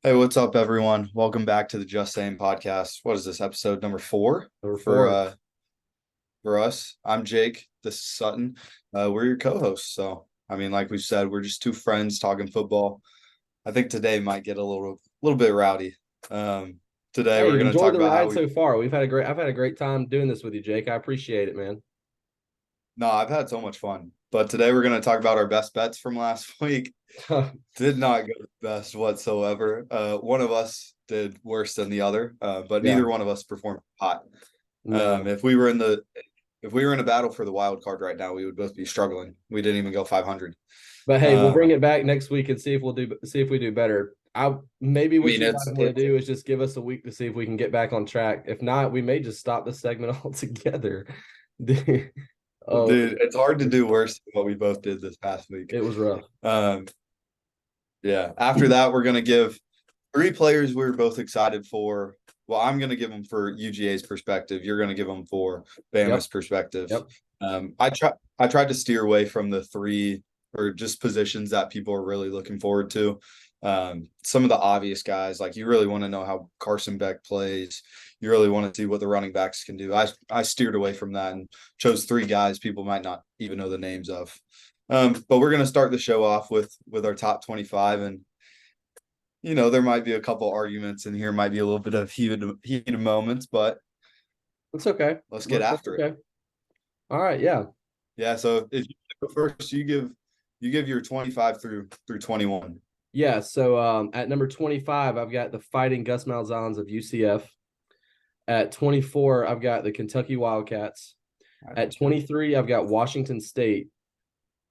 Hey, what's up, everyone? Welcome back to the Just Sayin Podcast. What is this, episode number four Number for four. us? I'm Jake. This is Sutton. We're your co-hosts. So, like we said, we're just two friends talking football. I think today might get a little bit rowdy. Today we're Hey, going to enjoy talk the about how ride we. so far. I've had a great time doing this with you, Jake. I appreciate it, man. No, I've had so much fun. But today we're going to talk about our best bets from last week. Did not go the best whatsoever. One of us did worse than the other, but Yeah, neither one of us performed hot. no. If we were in a battle for the wild card right now, we would both be struggling. We didn't even go 500. But hey, we'll bring Um, it back next week and see if we do better. I maybe I what mean, you guys it's want it, to do is just give us a week to see if we can get back on track. If not, we may just stop this segment altogether. Oh, dude, it's hard to do worse than what we both did this past week. it was rough. Um, yeah. After that, we're gonna give three players we're both excited for. Well, I'm gonna give them for UGA's perspective. You're gonna give them for Bama's Yep, perspective. yep. I tried to steer away from the three or just positions that people are really looking forward to. Some of the obvious guys, like you really want to know how Carson Beck plays. You really want to see what the running backs can do. I steered away from that and chose three guys people might not even know the names of. But we're gonna start the show off with our top 25, and there might be a couple arguments in here, might be a little bit of heated moments, but It's okay. let's get That's after it. okay. All right, yeah. Yeah. So if you go first, you give your 25 through 21. Yeah, so at number 25, I've got the Fighting Gus Malzahns of UCF. At 24, I've got the Kentucky Wildcats. At 23, I've got Washington State.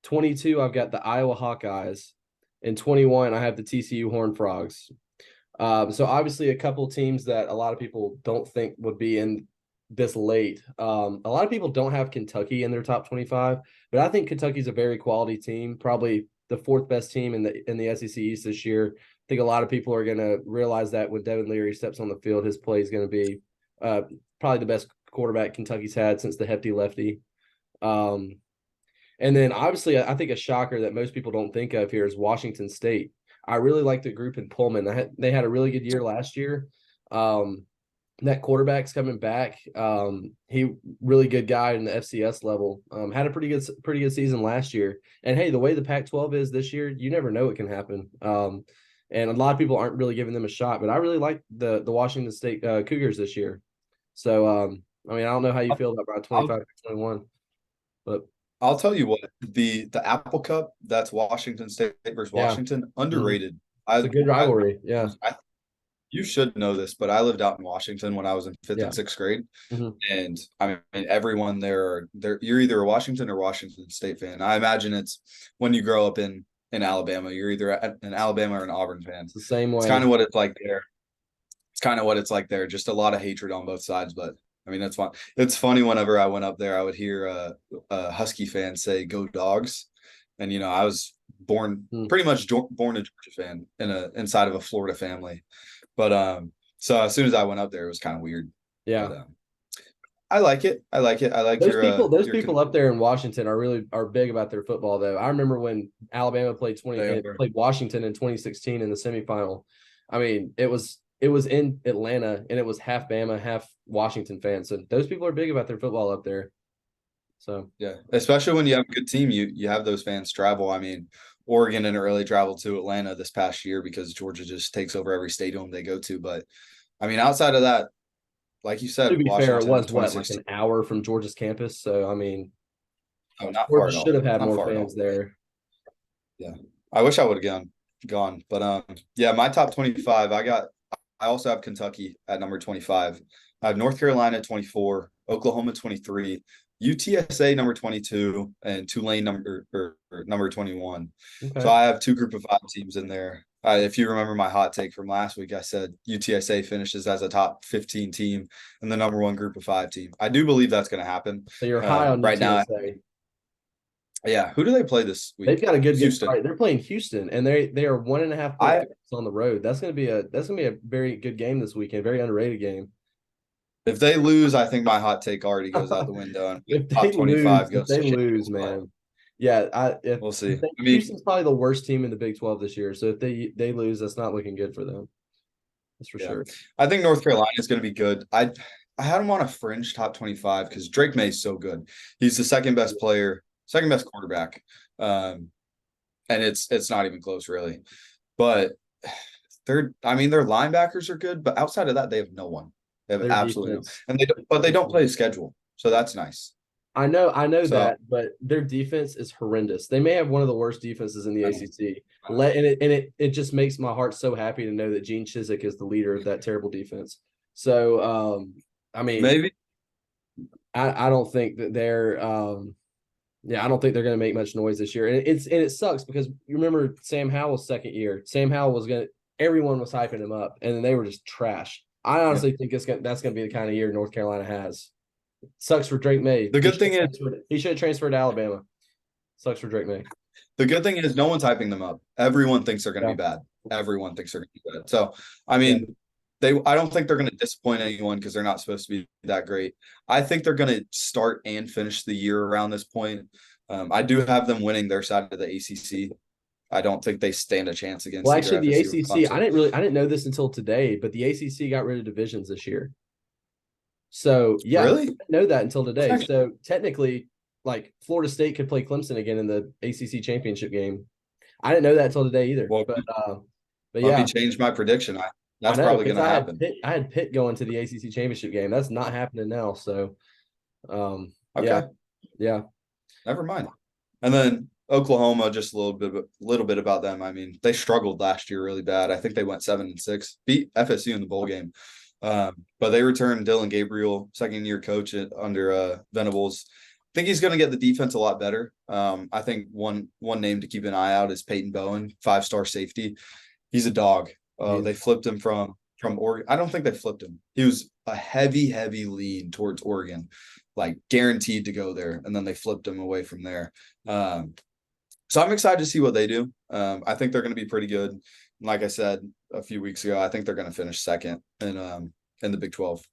22, I've got the Iowa Hawkeyes. And 21, I have the TCU Horned Frogs. So obviously a couple teams that a lot of people don't think would be in this late. A lot of people don't have Kentucky in their top 25, but I think Kentucky's a very quality team, probably the fourth best team in the SEC East this year. I think a lot of people are going to realize that when Devin Leary steps on the field, his play is going to be uh, probably the best quarterback Kentucky's had since the hefty lefty. Um, and then obviously, I think a shocker that most people don't think of here is Washington State. I really like the group in Pullman. They had a really good year last year. Um, that quarterback's coming back. He really good guy in the FCS level. Had a pretty good season last year. And hey, the way the Pac-12 is this year, you never know what can happen. And a lot of people aren't really giving them a shot. But I really like the Washington State Cougars this year. So I don't know how you feel about I'll 25 to 21, but I'll tell you what, the Apple Cup, that's Washington State versus yeah, Washington, mhm. underrated. It's a good I, rivalry. Yeah, I you should know this, but I lived out in Washington when I was in fifth yeah. and sixth grade, Hmm. and everyone there, you're either a Washington or Washington State fan. I imagine it's when you grow up in Alabama, you're either an Alabama or an Auburn fan. It's the same It's kind way. of what it's like there. It's kind of what it's like there. Just a lot of hatred on both sides, but that's fun. It's funny whenever I went up there, I would hear Husky fans say "Go Dogs," and I was Mm. pretty much born a Georgia fan inside of a Florida family, but so as soon as I went up there, it was kind of weird, but Yeah. I like it. I like it. I like Those your people up there in Washington are big about their football though. I remember when Alabama played Washington in 2016 in the semifinal. I mean, it was in Atlanta and it was half Bama, half Washington fans. So those people are big about their football up there. So Yeah, especially when you have a good team, you have those fans travel. Oregon didn't really travel to Atlanta this past year because Georgia just takes over every stadium they go to. But outside of that, like you to said, be fair, it Washington in was what, like 2016. an hour from Georgia's campus. So Oh, not far Georgia at should all. have had Not more far at fans all. there. Yeah, I wish I would have gone. But yeah, my top 25. I also have Kentucky at number 25. I have North Carolina at 24, Oklahoma 23, UTSA number 22, and Tulane number 21. So Okay. I have two group of five teams in there. If you remember my hot take from last week, I said UTSA finishes as a top 15 team and the number one group of five team. I do believe that's going to happen. So you're high on Right now, UTSA. yeah. Who do they play this They've week? got a good Houston. right. They're playing Houston, and they are 1.5 point I favorites on the road. That's gonna be a very good game this weekend. Very underrated game. If they lose, I think my hot take already goes out the window, and if they top 25 lose, if goes they to shit. lose, man, yeah. We'll see. Houston's probably the worst team in the Big 12 this year. So if they lose, that's not looking good for them. That's for Yeah. sure. I think North Carolina is going to be good. I had him on a fringe top 25 because Drake May is so good. He's the second best player, second best quarterback. And it's not even close really. But their linebackers are good, but outside of that, they have no one. They have Their absolutely no, defense. and they don't play a schedule, so that's nice. I know So that, but their defense is horrendous. They may have one of the worst defenses in the I ACC. It just makes my heart so happy to know that Gene Chizik is the leader of that terrible defense. So I mean, maybe I don't think that they're yeah, I don't think they're going to make much noise this year. And it sucks because you remember Sam Howell's second year. Sam Howell was going to everyone was hyping him up, and then they were just trash. I yeah. honestly think that's going to be the kind of year North Carolina has. Sucks for Drake May. The good thing is He should have transferred to Alabama. Sucks for Drake May. the good thing is no one's hyping them up. Everyone thinks they're going to Yeah. be bad. Everyone thinks they're going to be bad. So I mean, I don't think they're going to disappoint anyone because they're not supposed to be that great. I think they're going to start and finish the year around this point. I do have them winning their side of the ACC. I don't think they stand a chance against Well, actually, the FSU or ACC. Clemson. I didn't know this until today, but the ACC got rid of divisions this year. So yeah, I Really? didn't know that until today. So technically, like Florida State could play Clemson again in the ACC championship game. I didn't know that until today either. Well, but let yeah, me change my prediction. I That's know probably going because to happen. I had Pitt going to the ACC championship game. That's not happening now. So Okay. yeah. Never mind. And then Oklahoma, just a little bit about them. I mean, they struggled last year really bad. I think they went 7-6, beat FSU in the bowl game. But they returned Dylan Gabriel, second-year coach under Venables. I think he's going to get the defense a lot better. I think one name to keep an eye out is Peyton Bowen, 5-star safety. He's a dog. They flipped him from Oregon. I don't think they flipped him. He was a heavy lean towards Oregon, like guaranteed to go there, and then they flipped him away from there. So I'm excited to see what they do. I think they're going to be pretty good. Like I said a few weeks ago, I think they're going to finish second in the Big 12.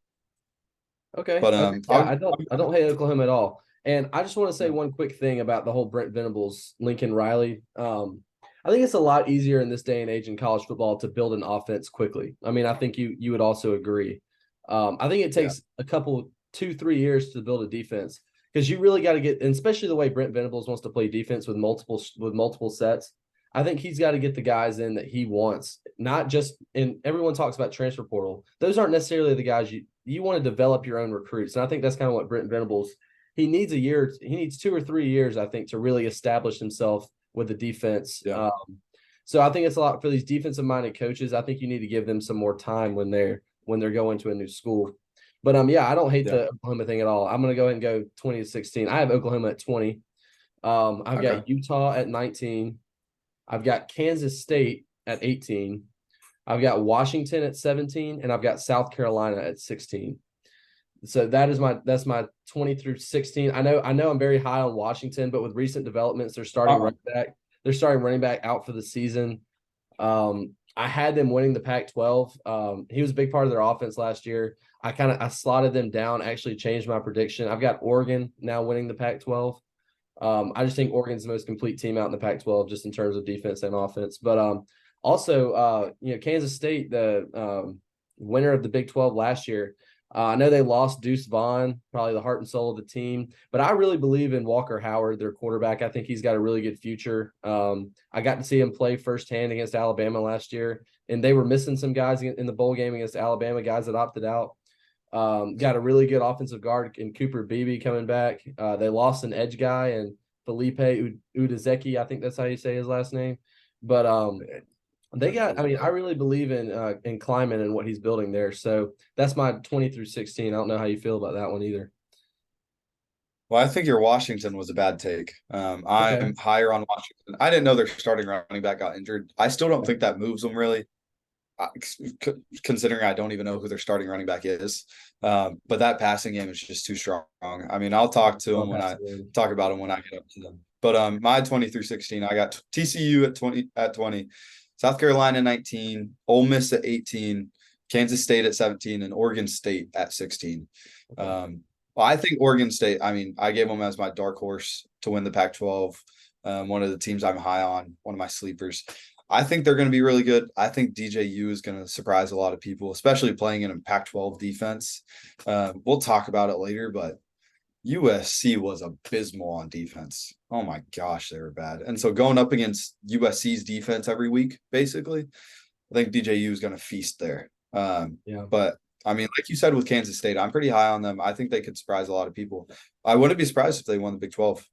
Okay. But I don't hate Oklahoma at all. And I just want to say one quick thing about the whole Brent Venables, Lincoln Riley. I think it's a lot easier in this day and age in college football to build an offense quickly. I mean, I think you would also agree. I think it takes a couple, 2-3 years to build a defense because you really got to get, and especially the way Brent Venables wants to play defense with multiple sets. I think he's got to get the guys in that he wants, not just in. Everyone talks about transfer portal. Those aren't necessarily the guys you want to develop your own recruits, and I think that's kind of what Brent Venables. He needs 2 or 3 years, I think, to really establish himself with the defense. Yeah. So I think it's a lot for these defensive-minded coaches. I think you need to give them some more time when they're going to a new school. But I don't hate the Oklahoma thing at all. I'm going to go ahead and go 20-16. I have Oklahoma at 20. I've got Utah at 19. I've got Kansas State at 18. I've got Washington at 17, and I've got South Carolina at 16. So that's my 20 through 16. I know I'm very high on Washington, but with recent developments, they're starting running back. They're starting running back out for the season. I had them winning the Pac-12. He was a big part of their offense last year. I slotted them down, actually changed my prediction. I've got Oregon now winning the Pac-12. I just think Oregon's the most complete team out in the Pac-12 just in terms of defense and offense. But also, Kansas State, the winner of the Big 12 last year, I know they lost Deuce Vaughn, probably the heart and soul of the team, but I really believe in Walker Howard, their quarterback. I think he's got a really good future. I got to see him play firsthand against Alabama last year, and they were missing some guys in the bowl game against Alabama, guys that opted out. Got a really good offensive guard in Cooper Beebe coming back. They lost an edge guy and Felipe Udazeki. I think that's how you say his last name. But I really believe in Kleiman and what he's building there. So that's my 20 through 16. I don't know how you feel about that one either. Well, I think your Washington was a bad take. I'm higher on Washington. I didn't know their starting running back got injured. I still don't think that moves them really, considering I don't even know who their starting running back is. But that passing game is just too strong. I mean, I'll talk to them when I talk about them when I get up to them. But my 20 through 16, I got TCU at 20. South Carolina 19, Ole Miss at 18, Kansas State at 17, and Oregon State at 16. Well, I think Oregon State, I gave them as my dark horse to win the Pac-12, one of the teams I'm high on, one of my sleepers. I think they're going to be really good. I think DJU is going to surprise a lot of people, especially playing in a Pac-12 defense. We'll talk about it later, but USC was abysmal on defense. Oh my gosh, they were bad. And so going up against USC's defense every week, basically, I think DJU is going to feast there. But I mean, like you said with Kansas State, I'm pretty high on them. I think they could surprise a lot of people. I wouldn't be surprised if they won the Big 12.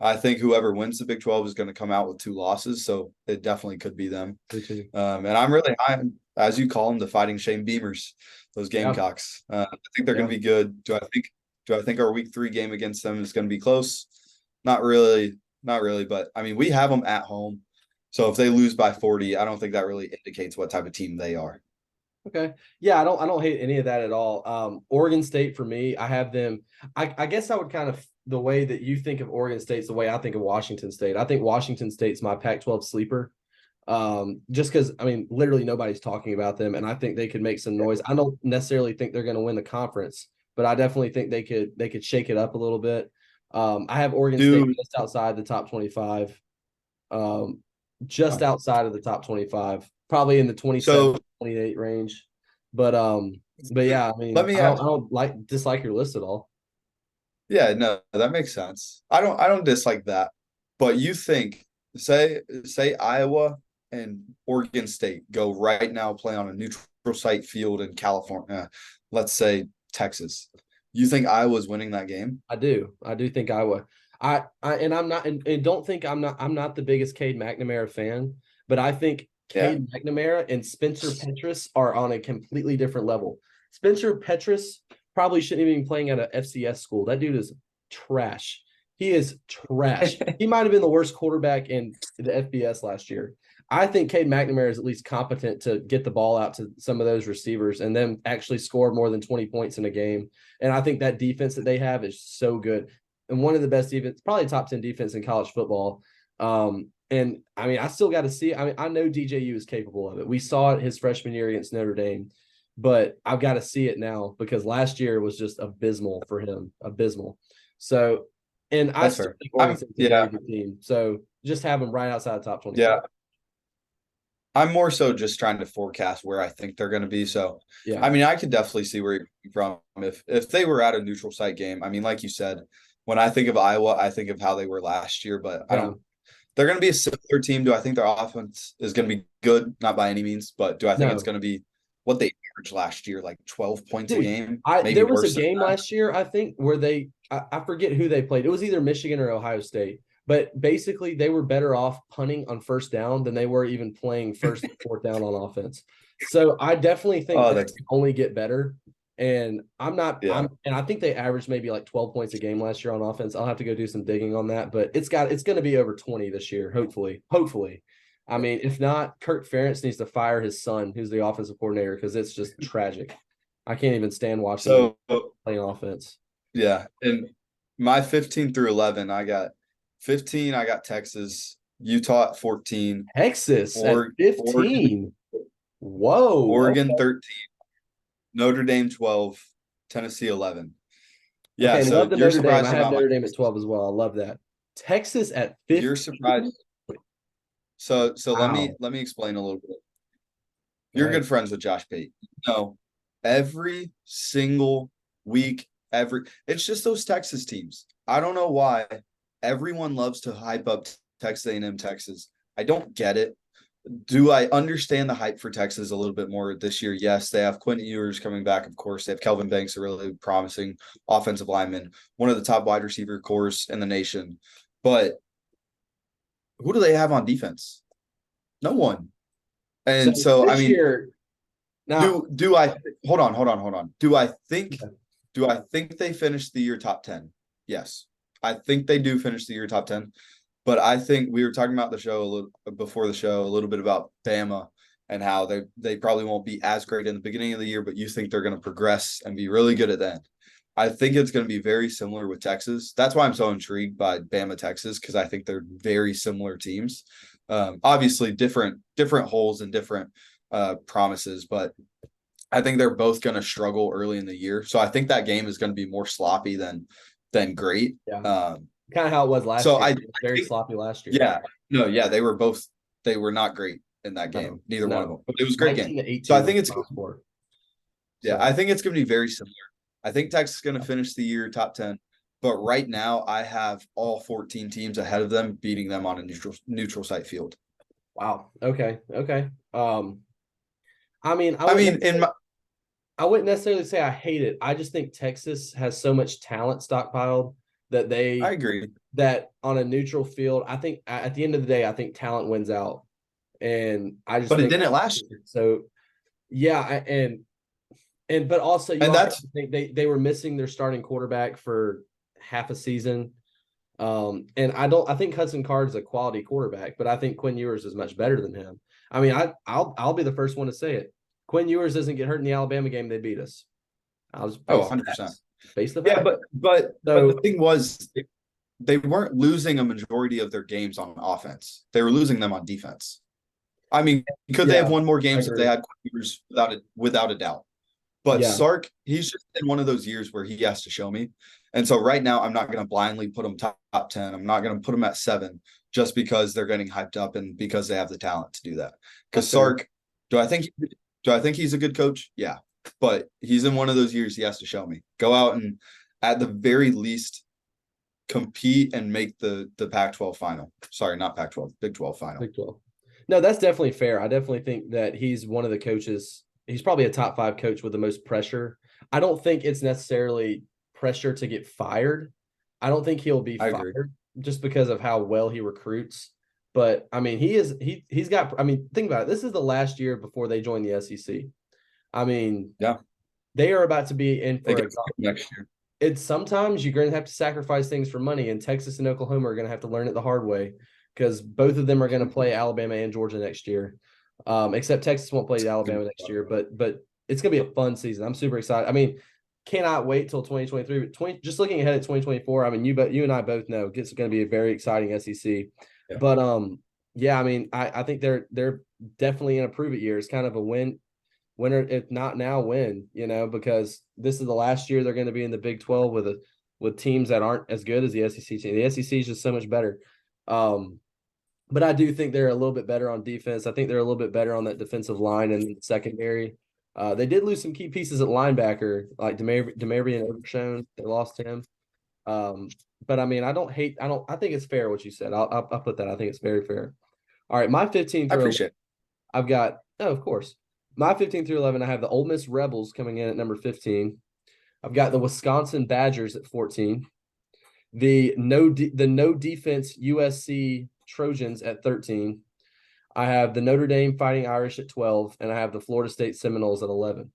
I think whoever wins the Big 12 is going to come out with 2 losses, so it definitely could be them. And I'm really high, as you call them, the Fighting Shane Beamers, those Gamecocks. I think they're going to be good. Do I think our Week 3 game against them is going to be close? Not really, but I mean, we have them at home. So if they lose by 40, I don't think that really indicates what type of team they are. Okay. Yeah, I don't hate any of that at all. Oregon State for me, I have them. I guess I would kind of, the way that you think of Oregon State's the way I think of Washington State. I think Washington State's my Pac-12 sleeper. Just because, I mean, literally nobody's talking about them, and I think they could make some noise. I don't necessarily think they're going to win the conference, but I definitely think they could shake it up a little bit. I have Oregon State just outside the top 25. Just outside of the top 25, probably in the 27, 28 range. But yeah, I mean, I don't dislike your list at all. Yeah, no, that makes sense. I don't dislike that. But you think, say Iowa and Oregon State go right now play on a neutral site field in California, let's say Texas. You think Iowa's winning that game? I do think Iowa. And I'm not, and don't think I'm not the biggest Cade McNamara fan, but I think Cade McNamara and Spencer Petras are on a completely different level. Spencer Petras probably shouldn't even be playing at an FCS school. That dude is trash. He is trash. He might have been the worst quarterback in the FBS last year. I think Cade McNamara is at least competent to get the ball out to some of those receivers and then actually score more than 20 points in a game. And I think that defense that they have is so good. And one of the best defense, probably top 10 defense in college football. And I mean, I still got to see. I mean, I know DJU is capable of it. We saw it his freshman year against Notre Dame, but I've got to see it now because last year was just abysmal for him. Abysmal. So, and I still think Oregon's a very good team. So just have them right outside the top 20. Yeah. I'm more so just trying to forecast where I think they're going to be. So, I mean, I could definitely see where you're coming from. If they were at a neutral site game, I mean, like you said, when I think of Iowa, I think of how they were last year, but they're going to be a similar team. Do I think their offense is going to be good? Not by any means, but do I think it's going to be what they averaged last year, like 12 points a game? There was a game last year, I think, where I forget who they played. It was either Michigan or Ohio State. But basically, they were better off punting on first down than they were even playing first and fourth down on offense. So I definitely think they can only get better. And and I think they averaged maybe like 12 points a game last year on offense. I'll have to go do some digging on that, but it's going to be over 20 this year, hopefully. I mean, if not, Kirk Ferentz needs to fire his son, who's the offensive coordinator, because it's just tragic. I can't even stand watching playing offense. Yeah, and my 15 through 11, I got 15, I got Texas, Utah at 14. Texas at 15. Whoa. Oregon 13, Notre Dame 12, Tennessee 11. Yeah, okay, so you're surprised. I have Notre Dame at 12 as well. I love that. Texas at 15. You're surprised. So wow. let me explain a little bit. You're good friends with Josh Pate. No, every single week, it's just those Texas teams. I don't know why. Everyone loves to hype up Texas A&M Texas. I don't get it. Do I understand the hype for Texas a little bit more this year? Yes, they have Quentin Ewers coming back, of course. They have Kelvin Banks, a really promising offensive lineman, one of the top wide receiver cores in the nation. But who do they have on defense? No one. And so I mean, do I hold on? Do I think they finished the year top 10? Yes. I think they do finish the year top 10, but I think we were talking about the show before the show a little bit about Bama and how they probably won't be as great in the beginning of the year, but you think they're going to progress and be really good at the end. I think it's going to be very similar with Texas. That's why I'm so intrigued by Bama, Texas, because I think they're very similar teams. Obviously different holes and different promises, but I think they're both going to struggle early in the year. So I think that game is going to be more sloppy than great. Yeah. Kind of how it was last year. Very sloppy last year. Yeah. No, yeah, they were not great. in that game. No, Neither one of no. them. But it was a great 19 game. to 18 So I was think the it's final score. yeah, So I think it's going to be very similar. I think Texas is going to finish the year top 10, but right now I have all 14 teams ahead of them, beating them on a neutral site field. wow. Okay. Okay. I mean, I mean, I wouldn't necessarily say I hate it. I just think Texas has so much talent stockpiled that I agree. that on a neutral field, I think at the end of the day, I think talent wins out. And I just But it think didn't last year. so. Yeah, but also you And also that's think they were missing their starting quarterback for half a season. And I think Hudson Card is a quality quarterback, but I think Quinn Ewers is much better than him. I mean, I'll be the first one to say it. Quinn Ewers doesn't get hurt in the Alabama game, they beat us. I'll just 100%. face the Yeah, fact. but So the thing was they weren't losing a majority of their games on offense. They were losing them on defense. I mean, could they have won more games if they had Quivers without a doubt? But Sark, he's just in one of those years where he has to show me. And so right now, I'm not going to blindly put him top 10. I'm not going to put him at 7 just because they're getting hyped up and because they have the talent to do that. Because Sark, do I think he's a good coach? Yeah. But he's in one of those years he has to show me. Go out and at the very least compete and make the Pac-12 final. Sorry, not Pac-12, Big 12 final. Big 12. No, that's definitely fair. I definitely think that he's one of the coaches. He's probably a top 5 coach with the most pressure. I don't think it's necessarily pressure to get fired. I don't think he'll be fired just because of how well he recruits. But I mean, he's got, I mean, think about it. This is the last year before they join the SEC. I mean, yeah, they are about to be in for next year. It's sometimes you're going to have to sacrifice things for money, and Texas and Oklahoma are going to have to learn it the hard way because both of them are going to play Alabama and Georgia next year. Except Texas won't play Alabama next year, but it's going to be a fun season. I'm super excited. I mean, cannot wait till 2023. But just looking ahead at 2024, I mean, you and I both know it's going to be a very exciting SEC. Yeah. But yeah, I mean, I think they're definitely in a prove it year. It's kind of a winner, if not now, win, because this is the last year they're going to be in the Big 12 with teams that aren't as good as the SEC team. The SEC is just so much better. But I do think they're a little bit better on defense. I think they're a little bit better on that defensive line and secondary. They did lose some key pieces at linebacker, like Demarion Overshone. They lost him. But I mean, I think it's fair what you said. I'll put that. I think it's very fair. All right, my 15 through 11, I've got, of course. My 15 through 11, I have the Ole Miss Rebels coming in at number 15. I've got the Wisconsin Badgers at 14. The no defense USC Trojans at 13. I have the Notre Dame Fighting Irish at 12, and I have the Florida State Seminoles at 11.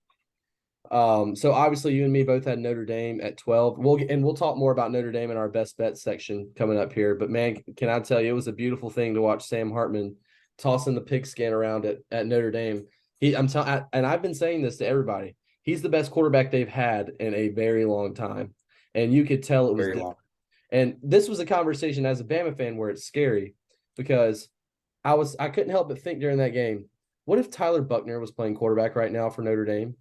So obviously you and me both had Notre Dame at 12. We'll talk more about Notre Dame in our best bets section coming up here. But man, can I tell you, it was a beautiful thing to watch Sam Hartman tossing the pigskin around at Notre Dame. And I've been saying this to everybody. He's the best quarterback they've had in a very long time, and you could tell it was different. And this was a conversation as a Bama fan where it's scary because I couldn't help but think during that game, what if Tyler Buchner was playing quarterback right now for Notre Dame?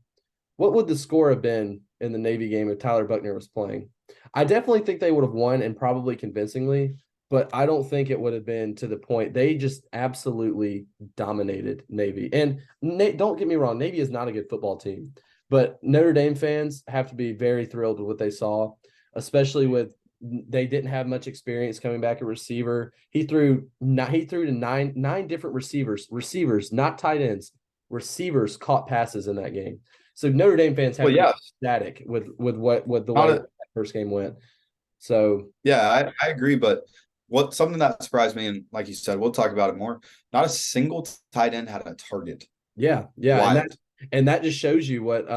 What would the score have been in the Navy game if Tyler Buchner was playing? I definitely think they would have won, and probably convincingly, but I don't think it would have been to the point. They just absolutely dominated Navy. And don't get me wrong, Navy is not a good football team, but Notre Dame fans have to be very thrilled with what they saw, especially with they didn't have much experience coming back at receiver. He threw to nine different receivers, not tight ends. Receivers caught passes in that game. So Notre Dame fans have to be ecstatic with the way that first game went. So yeah, I agree. But something that surprised me, and like you said, we'll talk about it more. Not a single tight end had a target. Yeah, and that just shows you what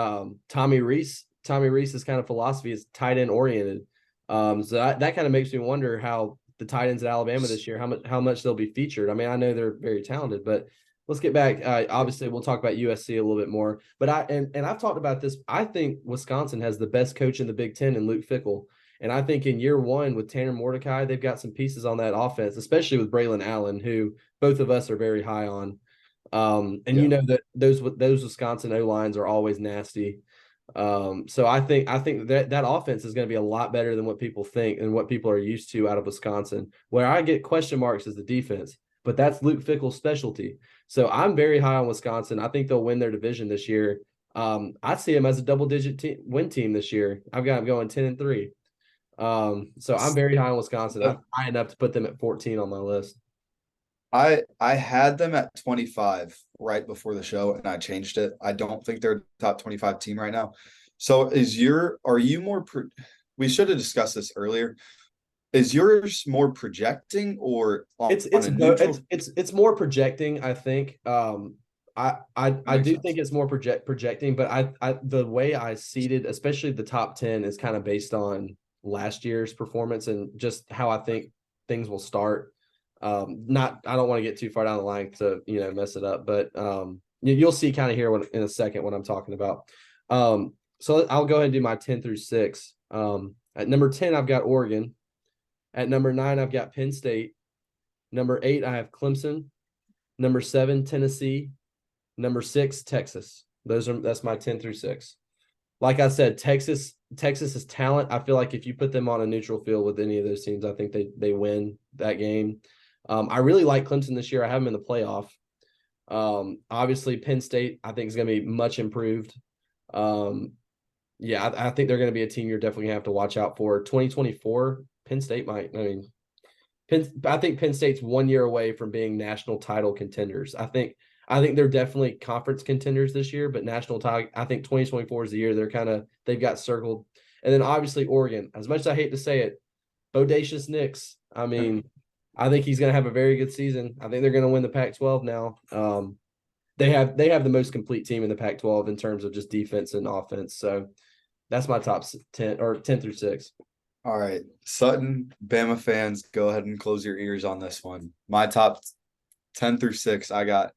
Tommy Rees's kind of philosophy is tight end oriented. So that kind of makes me wonder how the tight ends at Alabama this year, how much they'll be featured. I mean, I know they're very talented, but let's get back. Obviously, we'll talk about USC a little bit more. But I've talked about this. I think Wisconsin has the best coach in the Big Ten in Luke Fickell. And I think in year one with Tanner Mordecai, they've got some pieces on that offense, especially with Braylon Allen, who both of us are very high on. You know that those Wisconsin O-lines are always nasty. So I think that offense is going to be a lot better than what people think and what people are used to out of Wisconsin. Where I get question marks is the defense. but that's Luke Fickell's specialty. So I'm very high on Wisconsin. I think they'll win their division this year. I see them as a double-digit win team this year. I've got them going 10-3. So I'm very high on Wisconsin. I'm high enough to put them at 14 on my list. I had them at 25 right before the show, and I changed it. I don't think they're a top 25 team right now. So are you more we should have discussed this earlier. Is yours more projecting or it's more projecting, I think. I do think it's more projecting, but I the way I seeded, especially the top 10, is kind of based on last year's performance and just how I think things will start. I don't want to get too far down the line to mess it up, but you'll see kind of here in a second what I'm talking about. So I'll go ahead and do my 10 through 6. At number 10, I've got Oregon. At number 9, I've got Penn State. Number 8, I have Clemson. Number 7, Tennessee. Number 6, Texas. That's my 10 through 6. Like I said, Texas is talent. I feel like if you put them on a neutral field with any of those teams, I think they win that game. I really like Clemson this year. I have them in the playoff. Obviously, Penn State, I think, is going to be much improved. I think they're going to be a team you're definitely going to have to watch out for. 2024, Penn State might. I think Penn State's 1 year away from being national title contenders. I think they're definitely conference contenders this year, but national title, I think 2024 is the year they've got circled. And then obviously Oregon, as much as I hate to say it, Bodacious Nix. I think he's going to have a very good season. I think they're going to win the Pac-12 now. They have the most complete team in the Pac-12 in terms of just defense and offense. So that's my top 10 or 10 through 6. All right. Sutton, Bama fans, go ahead and close your ears on this one. My top 10 through 6, I got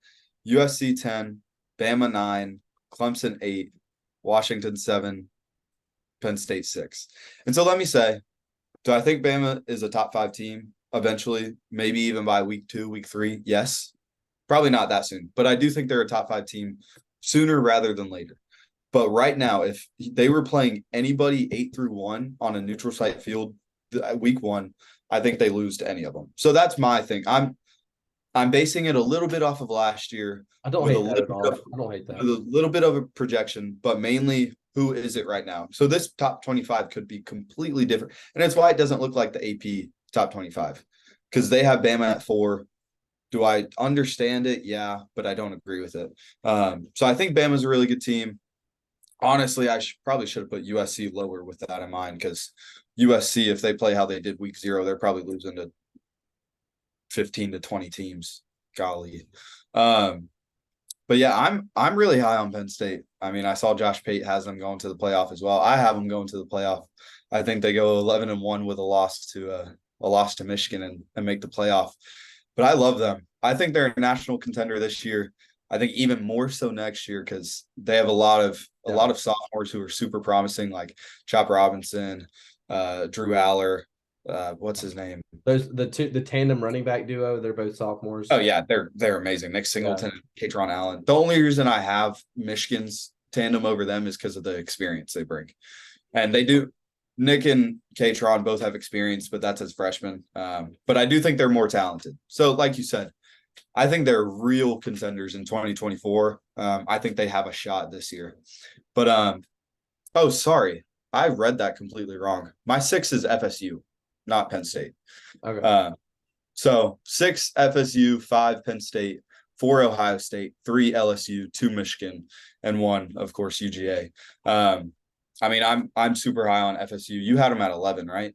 USC 10, Bama 9, Clemson 8, Washington 7, Penn State 6. And so let me say, do I think Bama is a top 5 team eventually? Maybe even by week 2, week 3? Yes. Probably not that soon, but I do think they're a top 5 team sooner rather than later. But right now, if they were playing anybody 8 through 1 on a neutral site field week 1, I think they lose to any of them. So that's my thing. I'm basing it a little bit off of last year. I don't hate that at all. I don't hate that. With a little bit of a projection, but mainly who is it right now? So this top 25 could be completely different. And that's why it doesn't look like the AP top 25, because they have Bama at 4. Do I understand it? Yeah, but I don't agree with it. So I think Bama's a really good team. Honestly, I probably should have put USC lower with that in mind, because USC, if they play how they did week 0, they're probably losing to 15 to 20 teams. Golly. But yeah, I'm really high on Penn State. I saw Josh Pate has them going to the playoff as well. I have them going to the playoff. I think they go 11-1 with a loss to Michigan and make the playoff. But I love them. I think they're a national contender this year. I think even more so next year, because they have a lot of sophomores who are super promising, like Chop Robinson, Drew Aller, what's his name? The tandem running back duo. They're both sophomores. Oh yeah, they're amazing. Nick Singleton, and Katron Allen. The only reason I have Michigan's tandem over them is because of the experience they bring, and they do. Nick and Katron both have experience, but that's as freshmen. But I do think they're more talented. So, like you said, I think they're real contenders in 2024. I think they have a shot this year. But sorry, I read that completely wrong. My 6 is FSU, not Penn State. Okay. So 6 FSU, 5 Penn State, 4 Ohio State, 3 LSU, 2 Michigan, and 1, of course, UGA. I'm super high on FSU. You had them at 11, right?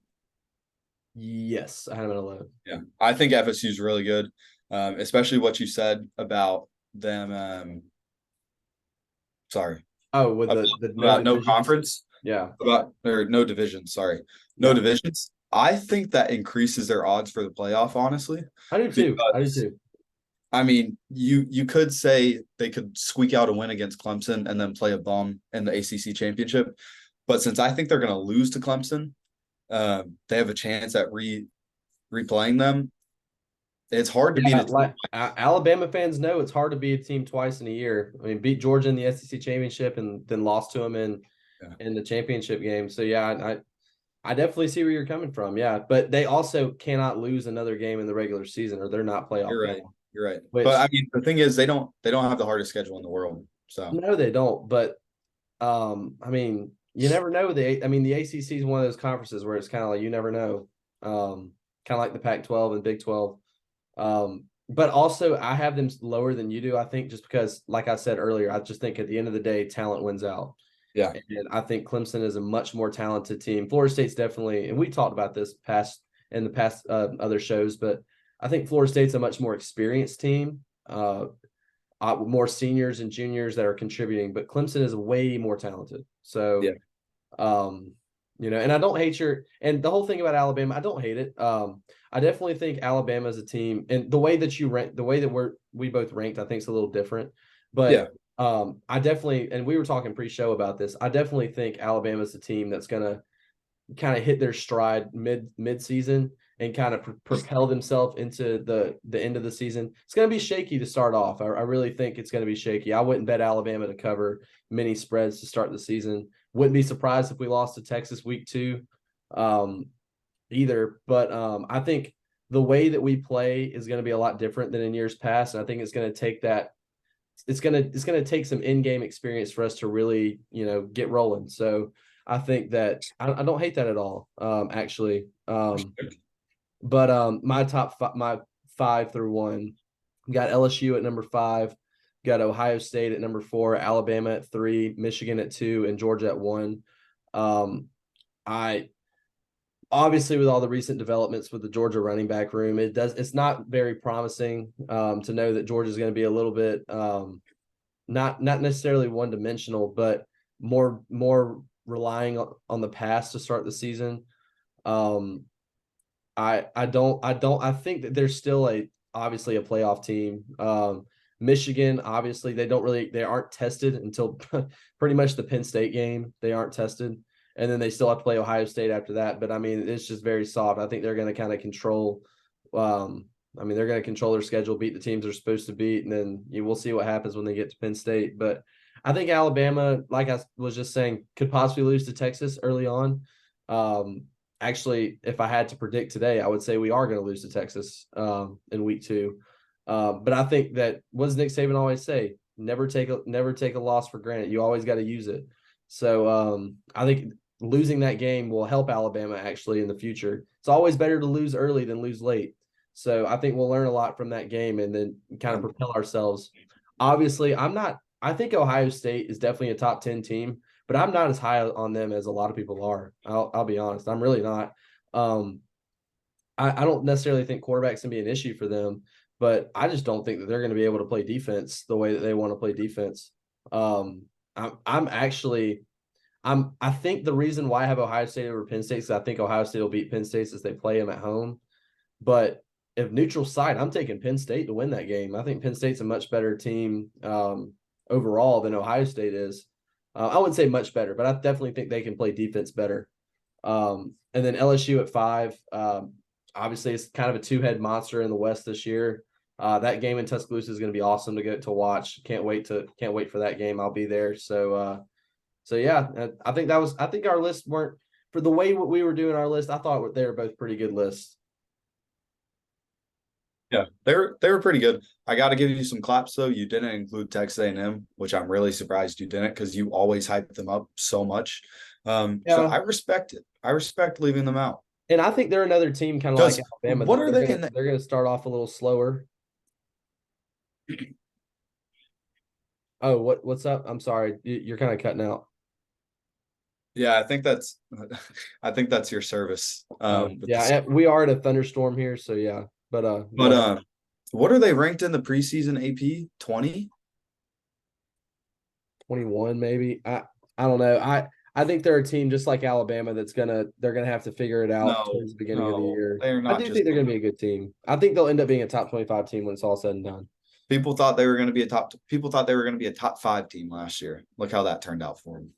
Yes, I had them at 11. Yeah, I think FSU is really good, especially what you said about them. Sorry. Oh, with no conference. Yeah. Or no divisions. Sorry, no divisions. I think that increases their odds for the playoff. Honestly, I do too. You could say they could squeak out a win against Clemson and then play a bum in the ACC championship. But since I think they're going to lose to Clemson, they have a chance at replaying them. It's hard to beat Alabama fans know it's hard to beat a team twice in a year. Beat Georgia in the SEC championship and then lost to them in the championship game. So yeah, I definitely see where you're coming from. Yeah, but they also cannot lose another game in the regular season, or they're not playoff You're right. bound. You're right. But Which I mean, the thing is, they don't have the hardest schedule in the world. So no, they don't. But I mean, you never know. The ACC is one of those conferences where it's kind of like you never know. Kind of like the Pac-12 and Big 12. But also, I have them lower than you do. I think just because, like I said earlier, I just think at the end of the day, talent wins out. yeah, And I think Clemson is a much more talented team. Florida State's definitely, and we talked about this in the past other shows, but I think Florida State's a much more experienced team, more seniors and juniors that are contributing. But Clemson is way more talented. So, yeah, um, and I don't hate and the whole thing about Alabama, I don't hate it. I definitely think Alabama is a team, and the way that you rank, the way that we both ranked, I think is a little different. yeah. But I definitely, and we were talking pre-show about this. I definitely think Alabama's a team that's gonna kind of hit their stride mid-season and kind of propel themselves into the end of the season. It's going to be shaky to start off. I really think it's going to be shaky. I wouldn't bet Alabama to cover many spreads to start the season. Wouldn't be surprised if we lost to Texas week 2 either. But I think the way that we play is going to be a lot different than in years past. And I think it's going to take that. It's gonna take some in-game experience for us to really, get rolling. So I think that I don't hate that at all, actually. But my 5 through 1, got LSU at number 5, got Ohio State at number 4, Alabama at 3, Michigan at 2, and Georgia at 1. I obviously, with all the recent developments with the Georgia running back room, it's not very promising to know that Georgia is going to be a little bit not necessarily one dimensional, but more relying on the pass to start the season. I think that there's still obviously a playoff team. Michigan, obviously, they aren't tested until pretty much the Penn State game. They aren't tested. And then they still have to play Ohio State after that. But I mean, it's just very soft. I think they're going to kind of control. They're going to control their schedule, beat the teams they're supposed to beat, and then we'll see what happens when they get to Penn State. But I think Alabama, like I was just saying, could possibly lose to Texas early on. Actually, if I had to predict today, I would say we are going to lose to Texas in week 2. But I think that, what does Nick Saban always say? Never take a loss for granted. You always got to use it. So I think losing that game will help Alabama actually in the future. It's always better to lose early than lose late. So I think we'll learn a lot from that game and then kind of propel ourselves. Obviously, I think Ohio State is definitely a top 10 team, but I'm not as high on them as a lot of people are. I'll be honest. I'm really not. I don't necessarily think quarterback's going to be an issue for them, but I just don't think that they're going to be able to play defense the way that they want to play defense. I think the reason why I have Ohio State over Penn State is I think Ohio State will beat Penn State as they play them at home. But if neutral site, I'm taking Penn State to win that game. I think Penn State's a much better team overall than Ohio State is. I wouldn't say much better, but I definitely think they can play defense better. And then LSU at 5. Obviously, it's kind of a two-head monster in the West this year. That game in Tuscaloosa is going to be awesome to watch. Can't wait for that game. I'll be there. So yeah, I think our lists weren't, for the way we were doing our list, I thought they were both pretty good lists. Yeah, they were pretty good. I got to give you some claps though. You didn't include Texas A&M, which I'm really surprised you didn't, because you always hype them up so much. So I respect it. I respect leaving them out. And I think they're another team kind of like Alabama. What are they? They're going to start off a little slower. Oh, what's up? I'm sorry, you're kind of cutting out. Yeah, I think that's your service. Yeah, we are at a thunderstorm here, so yeah. But what are they ranked in the preseason AP? 20? 21 maybe. I don't know. I think they're a team just like Alabama they're gonna have to figure it out towards the beginning of the year. I do think they're gonna be a good team. I think they'll end up being a top 25 team when it's all said and done. People thought they were going to be a top 5 team last year. Look how that turned out for them.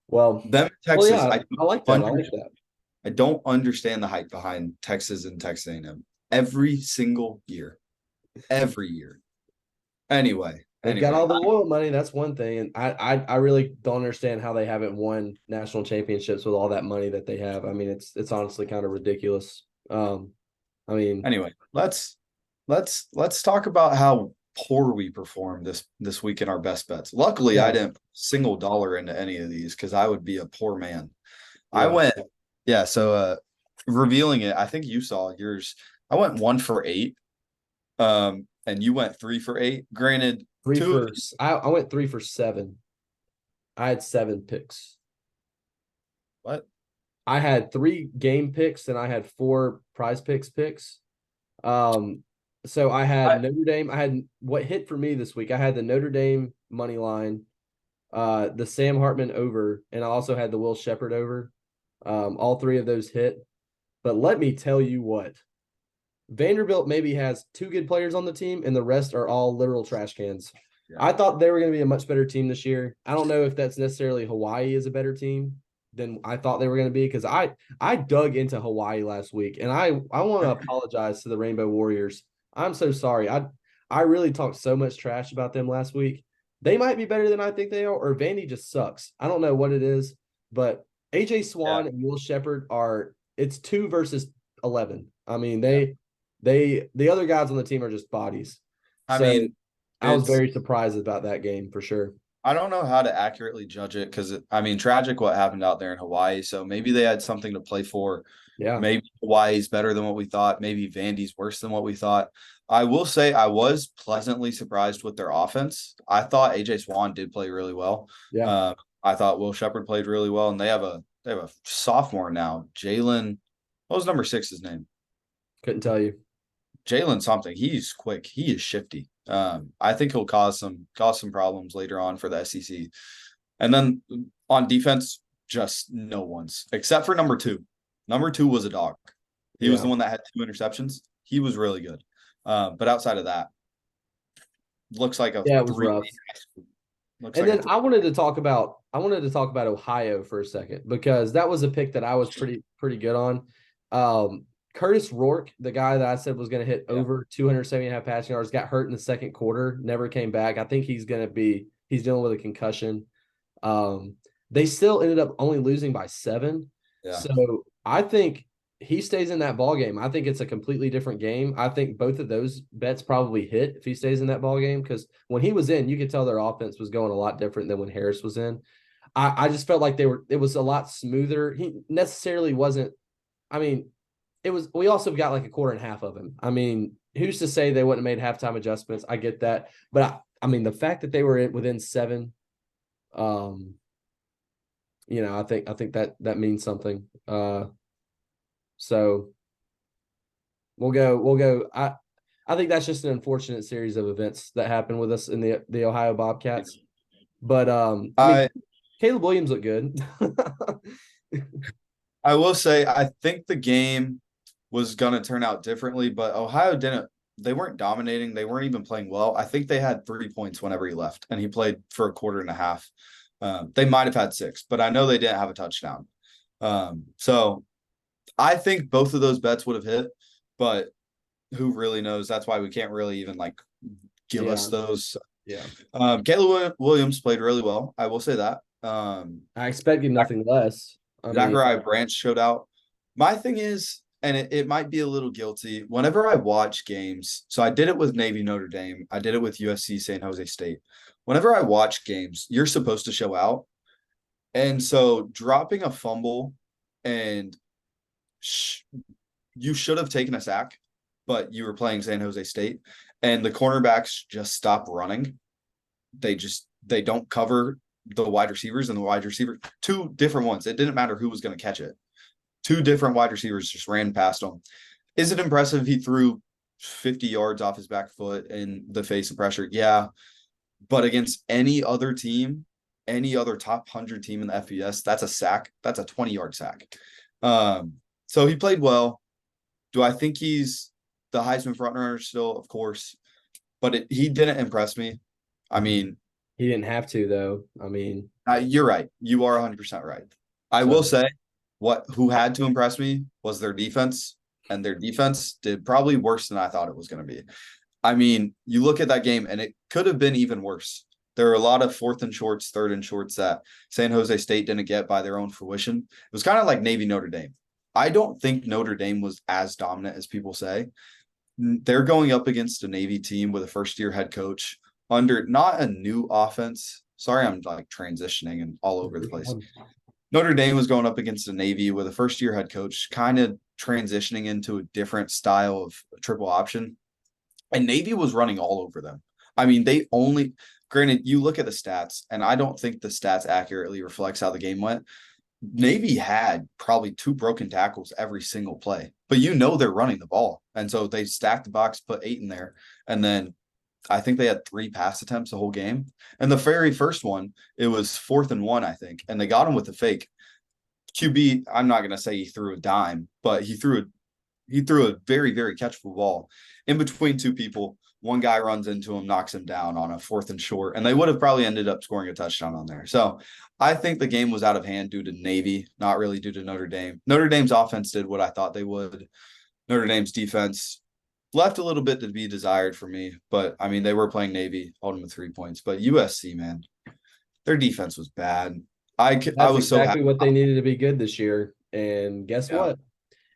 Well, Texas. Well, yeah, I like that. I don't understand the hype behind Texas and Texas A&M every single year. Every year. Anyway, They've got all the oil money. That's one thing. And I really don't understand how they haven't won national championships with all that money that they have. I mean, it's honestly kind of ridiculous. Anyway, let's talk about how poor we performed this week in our best bets. Luckily, I didn't put a single dollar into any of these because I would be a poor man. Yeah. So revealing it, I think you saw yours. I went 1 for 8. And you went 3 for 8. Granted, I went 3 for 7. I had 7 picks. What? I had 3 game picks and I had 4 prize picks. So I had Notre Dame. I had what hit for me this week. I had the Notre Dame money line, the Sam Hartman over, and I also had the Will Shepherd over. All 3 of those hit. But let me tell you what. Vanderbilt maybe has 2 good players on the team, and the rest are all literal trash cans. Yeah. I thought they were going to be a much better team this year. I don't know if that's necessarily Hawaii is a better team than I thought they were going to be, because I dug into Hawaii last week, and I want to apologize to the Rainbow Warriors. I'm so sorry. I really talked so much trash about them last week. They might be better than I think they are, or Vandy just sucks. I don't know what it is, but AJ Swan and Will Shepherd it's 2 versus 11. I mean, the other guys on the team are just bodies. I was very surprised about that game for sure. I don't know how to accurately judge it because, tragic what happened out there in Hawaii. So maybe they had something to play for. Yeah. Maybe Hawaii's better than what we thought. Maybe Vandy's worse than what we thought. I will say I was pleasantly surprised with their offense. I thought AJ Swan did play really well. Yeah. I thought Will Shepherd played really well, and they have a sophomore now, Jalen. What was number 6's name? Couldn't tell you. Jalen something. He's quick. He is shifty. I think he'll cause some problems later on for the SEC. And then on defense, just no one's except for number 2. Number 2 was a dog. He was the one that had 2 interceptions. He was really good. But outside of that, looks like it was rough. I wanted to talk about Ohio for a second, because that was a pick that I was pretty good on. Curtis Rourke, the guy that I said was going to hit over 270.5 passing yards, got hurt in the second quarter, never came back. I think he's dealing with a concussion. They still ended up only losing by 7. Yeah. So I think he stays in that ball game. I think it's a completely different game. I think both of those bets probably hit if he stays in that ball game, because when he was in, you could tell their offense was going a lot different than when Harris was in. I just felt like it was a lot smoother. He necessarily wasn't. We also got like a quarter and a half of him. I mean, who's to say they wouldn't have made halftime adjustments? I get that. But the fact that they were within 7, I think that means something. So we'll go. I think that's just an unfortunate series of events that happened with us in the Ohio Bobcats. But Caleb Williams looked good. I will say, I think the game was going to turn out differently, but Ohio they weren't dominating. They weren't even playing well. I think they had 3 points whenever he left, and he played for a quarter and a half. They might have had 6, but I know they didn't have a touchdown. So I think both of those bets would have hit, but who really knows? That's why we can't really even give us those. Yeah. Caleb Williams played really well. I will say that. I expected nothing less. Zachariah Branch showed out. My thing is, and it might be a little guilty, whenever I watch games, so I did it with Navy Notre Dame, I did it with USC San Jose State. Whenever I watch games, you're supposed to show out. And so dropping a fumble, and you should have taken a sack, but you were playing San Jose State, and the cornerbacks just stop running. They don't cover the wide receivers, and the wide receiver, 2 different ones. It didn't matter who was going to catch it. 2 different wide receivers just ran past him. Is it impressive he threw 50 yards off his back foot in the face of pressure? Yeah. But against any other team, any other top 100 team in the FBS, that's a sack. That's a 20-yard sack. So he played well. Do I think he's the Heisman frontrunner still? Of course. But he didn't impress me. He didn't have to, though. You're right. You are 100% right. I will say who had to impress me was their defense, and their defense did probably worse than I thought it was going to be. I mean, you look at that game and it could have been even worse. There were a lot of fourth and shorts, third and shorts that San Jose State didn't get by their own fruition. It was kind of like Navy Notre Dame. I don't think Notre Dame was as dominant as people say. They're going up against a Navy team with a first year head coach under not a new offense. Sorry, I'm like transitioning and all over the place. Notre Dame was going up against a Navy with a first year head coach, kind of transitioning into a different style of triple option. And Navy was running all over them. I mean, granted, you look at the stats, and I don't think the stats accurately reflects how the game went. Navy had probably 2 broken tackles every single play, but they're running the ball. And so they stacked the box, put 8 in there. And then I think they had 3 pass attempts the whole game. And the very first one, it was 4th and 1, I think. And they got him with a fake. QB, I'm not going to say he threw a dime, but he threw a very, very catchable ball in between 2 people. One guy runs into him, knocks him down on a 4th and short, and they would have probably ended up scoring a touchdown on there. So I think the game was out of hand due to Navy, not really due to Notre Dame. Notre Dame's offense did what I thought they would. Notre Dame's defense left a little bit to be desired for me, but I mean, they were playing Navy, holding them 3 points. But USC, man, their defense was bad. I That's was so exactly happy. what they needed to be good this year. And guess Yeah. what?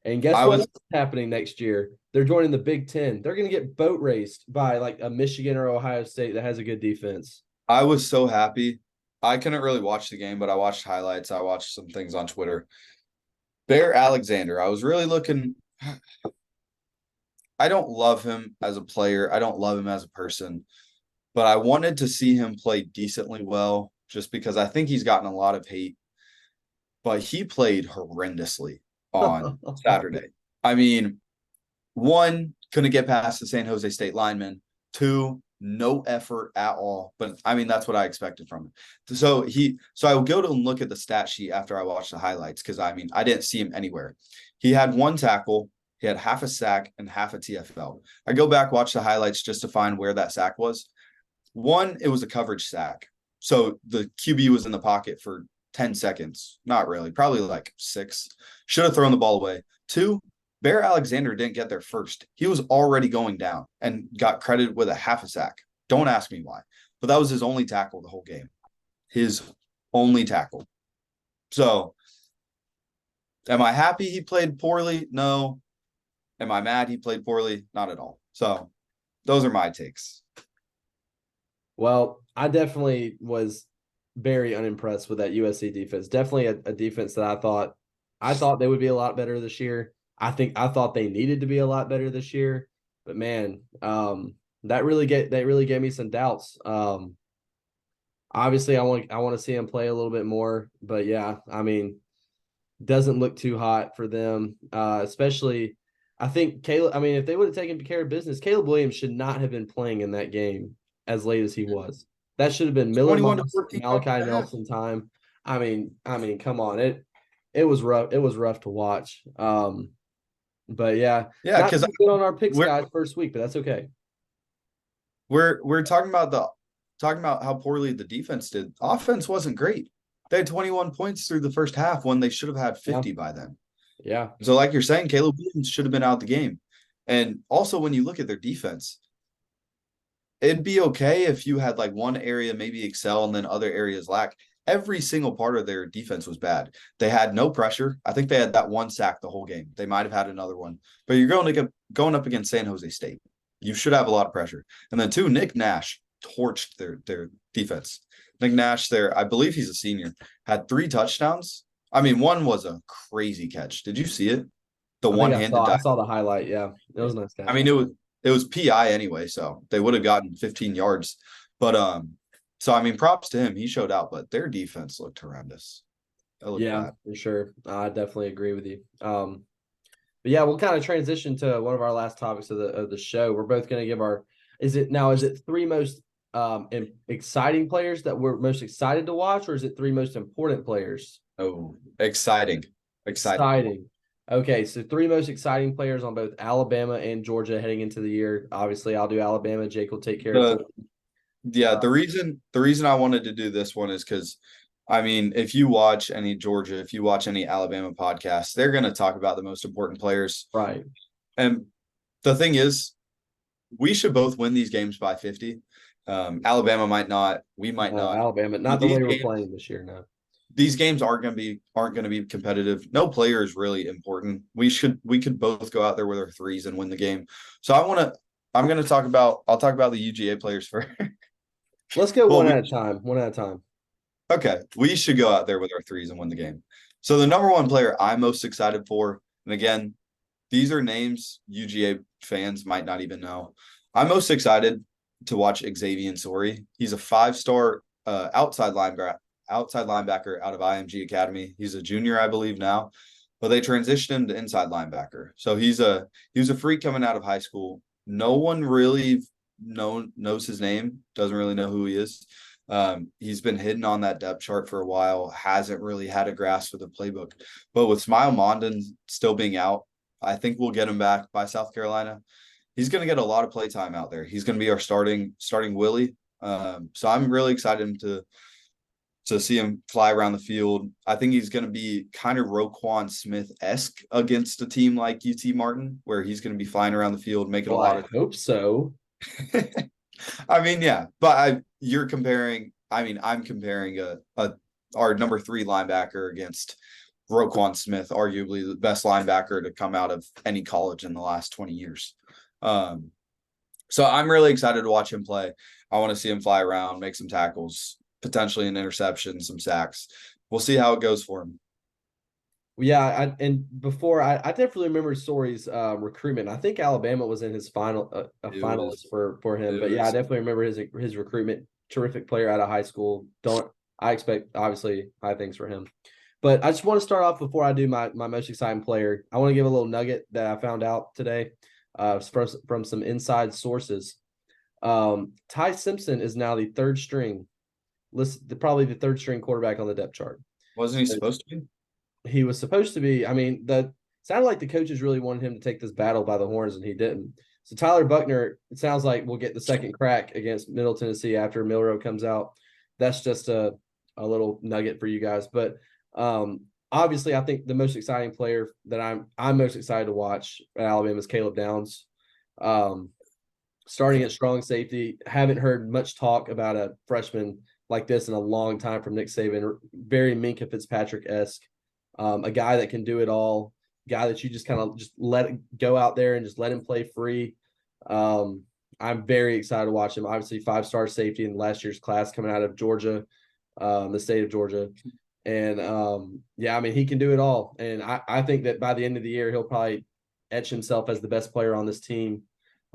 And guess I what was else is happening next year? They're joining the Big Ten. They're going to get boat raced by like a Michigan or Ohio State that has a good defense. I was so happy. I couldn't really watch the game, but I watched highlights. I watched some things on Twitter. Bear Alexander, I was really looking. I don't love him as a player. I don't love him as a person, but I wanted to see him play decently well just because I think he's gotten a lot of hate. But he played horrendously on Saturday. I mean, 1, couldn't get past the San Jose State lineman. 2, no effort at all. But I mean, that's what I expected from him. So I would go to and look at the stat sheet after I watched the highlights because I mean, I didn't see him anywhere. He had 1 tackle, he had half a sack and half a TFL. I go back, watch the highlights just to find where that sack was. 1, it was a coverage sack. So the QB was in the pocket for 10 seconds. Not really, probably like 6. Should have thrown the ball away. 2, Bear Alexander didn't get there first. He was already going down and got credited with a half a sack. Don't ask me why, but that was his only tackle the whole game. His only tackle. So, am I happy he played poorly? No. Am I mad he played poorly? Not at all. So, those are my takes. Well, I definitely was very unimpressed with that USC defense. Definitely a defense that I thought they would be a lot better this year. I thought they needed to be a lot better this year. But man, that really gave me some doubts. Obviously I want to see him play a little bit more, but yeah, I mean, doesn't look too hot for them. Especially I think Caleb, I mean, if they would have taken care of business, Caleb Williams should not have been playing in that game as late as he was. That should have been Miller 21 to Moss, 14. Malachi Nelson time. I mean, come on. It was rough. It was rough to watch. But yeah, Yeah, not because too good on our picks, we're guys, first week, but that's okay. we're talking about how poorly the defense did. Offense wasn't great. They had 21 points through the first half when they should have had 50 by then. Yeah. So, like you're saying, Caleb Williams should have been out of the game. And also, when you look at their defense, it'd be okay if you had like one area maybe excel and then other areas lack. Every single part of their defense was bad. They had no pressure. I think they had that 1 sack the whole game. They might have had another one, but you're going up against San Jose State. You should have a lot of pressure. And then 2, Nick Nash torched their defense. Nick Nash, I believe he's a senior, had 3 touchdowns. I mean, 1 was a crazy catch. Did you see it? The one-handed I dive. saw the highlight. Yeah, it was a nice catch. I mean, it was PI anyway, so they would have gotten 15 yards. But so I mean, props to him. He showed out, but their defense looked horrendous. Yeah, bad. for sure. I definitely agree with you. But yeah, we'll kind of transition to one of our last topics of the show. We're both going to give our is it 3 most exciting players that we're most excited to watch, or is it 3 most important players? Oh, exciting. Okay, so 3 most exciting players on both Alabama and Georgia heading into the year. Obviously, I'll do Alabama. Jake will take care of it. Yeah, the reason I wanted to do this one is because I mean, if you watch any Georgia, if you watch any Alabama podcasts, they're going to talk about the most important players. Right. And the thing is, we should both win these games by 50. Alabama might not. We might not. Alabama, But not the way we're playing this year. No. these games aren't going to be competitive. No player is really important. We could both go out there with our threes and win the game. So I'll talk about the UGA players first. Let's go Well, one at a time. One at a time. Okay, we should go out there with our threes and win the game. So the number one player I'm most excited for, and again, these are names UGA fans might not even know. I'm most excited to watch Xavier Sori. He's a 5-star outside linebacker out of IMG Academy. He's a junior, I believe now, but they transitioned him to inside linebacker. So he was a freak coming out of high school. No one really knows his name, doesn't really know who he is. He's been hidden on that depth chart for a while, hasn't really had a grasp of the playbook. But with Smile Mondon still being out, I think we'll get him back by South Carolina. He's going to get a lot of play time out there. He's going to be our starting Willie. So I'm really excited to see him fly around the field. I think he's going to be kind of Roquan Smith-esque against a team like UT Martin, where he's going to be flying around the field, making a lot of. I hope so. I mean, yeah, but I'm comparing our number 3 linebacker against Roquan Smith, arguably the best linebacker to come out of any college in the last 20 years. So I'm really excited to watch him play. I want to see him fly around, make some tackles, potentially an interception, some sacks. We'll see how it goes for him. Yeah, I definitely remember Sori's recruitment. I think Alabama was in his finalist for him. But yeah, I definitely remember his recruitment. Terrific player out of high school. I expect obviously high things for him. But I just want to start off before I do my most exciting player. I want to give a little nugget that I found out today from some inside sources. Ty Simpson is now the third string, probably the third string quarterback on the depth chart. Wasn't he supposed to be? He was supposed to be. I mean, that sounded like the coaches really wanted him to take this battle by the horns, and he didn't. So Tyler Buckner, it sounds like we'll get the second crack against Middle Tennessee after Milroe comes out. That's just a little nugget for you guys. But obviously, I think the most exciting player that I'm most excited to watch at Alabama is Caleb Downs. Starting at strong safety, haven't heard much talk about a freshman like this in a long time from Nick Saban. Very Minkah Fitzpatrick-esque. A guy that can do it all, guy that you just kind of just let it go out there and just let him play free. I'm very excited to watch him. Obviously, 5-star safety in last year's class coming out of Georgia, the state of Georgia. And yeah, I mean, he can do it all. And I think that by the end of the year, he'll probably etch himself as the best player on this team.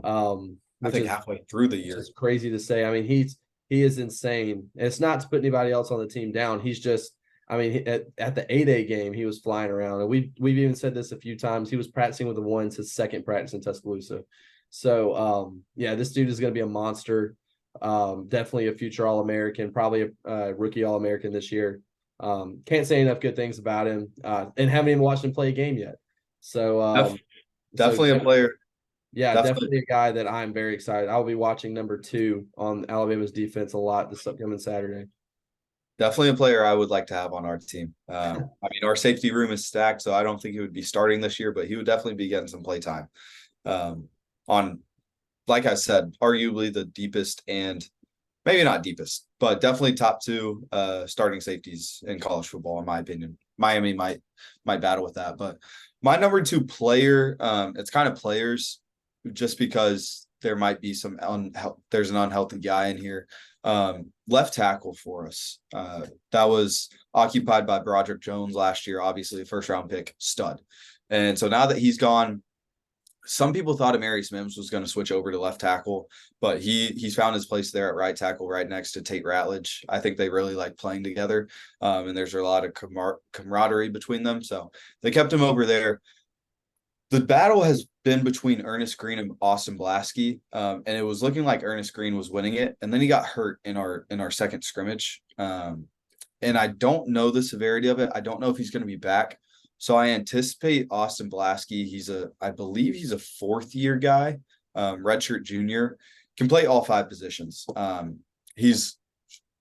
I think halfway through the year. It's crazy to say. I mean, he is insane. And it's not to put anybody else on the team down. He's just, I mean, at the 8A game, he was flying around. And we've even said this a few times. He was practicing with the ones, his second practice in Tuscaloosa. So, yeah, this dude is going to be a monster. Definitely a future All-American, probably a rookie All-American this year. Can't say enough good things about him and haven't even watched him play a game yet. So, definitely a player. Yeah, definitely a guy that I'm very excited. I'll be watching number 2 on Alabama's defense a lot this upcoming Saturday. Definitely a player I would like to have on our team. I mean, our safety room is stacked, so I don't think he would be starting this year, but he would definitely be getting some play time. On, like I said, arguably the deepest and maybe not deepest, but definitely top 2 starting safeties in college football, in my opinion. Miami might battle with that, but my number 2 player, it's kind of players just because there might be there's an unhealthy guy in here. Left tackle for us. That was occupied by Broderick Jones last year, obviously a first-round pick, stud. And so now that he's gone, some people thought Amarius Mims was going to switch over to left tackle, but he's found his place there at right tackle right next to Tate Ratledge. I think they really like playing together, and there's a lot of camaraderie between them. So they kept him over there. The battle has been between Ernest Green and Austin Blasky, and it was looking like Ernest Green was winning it, and then he got hurt in our second scrimmage. And I don't know the severity of it. I don't know if he's going to be back. So I anticipate Austin Blasky. I believe he's a 4th-year guy, redshirt junior, can play all 5 positions. He's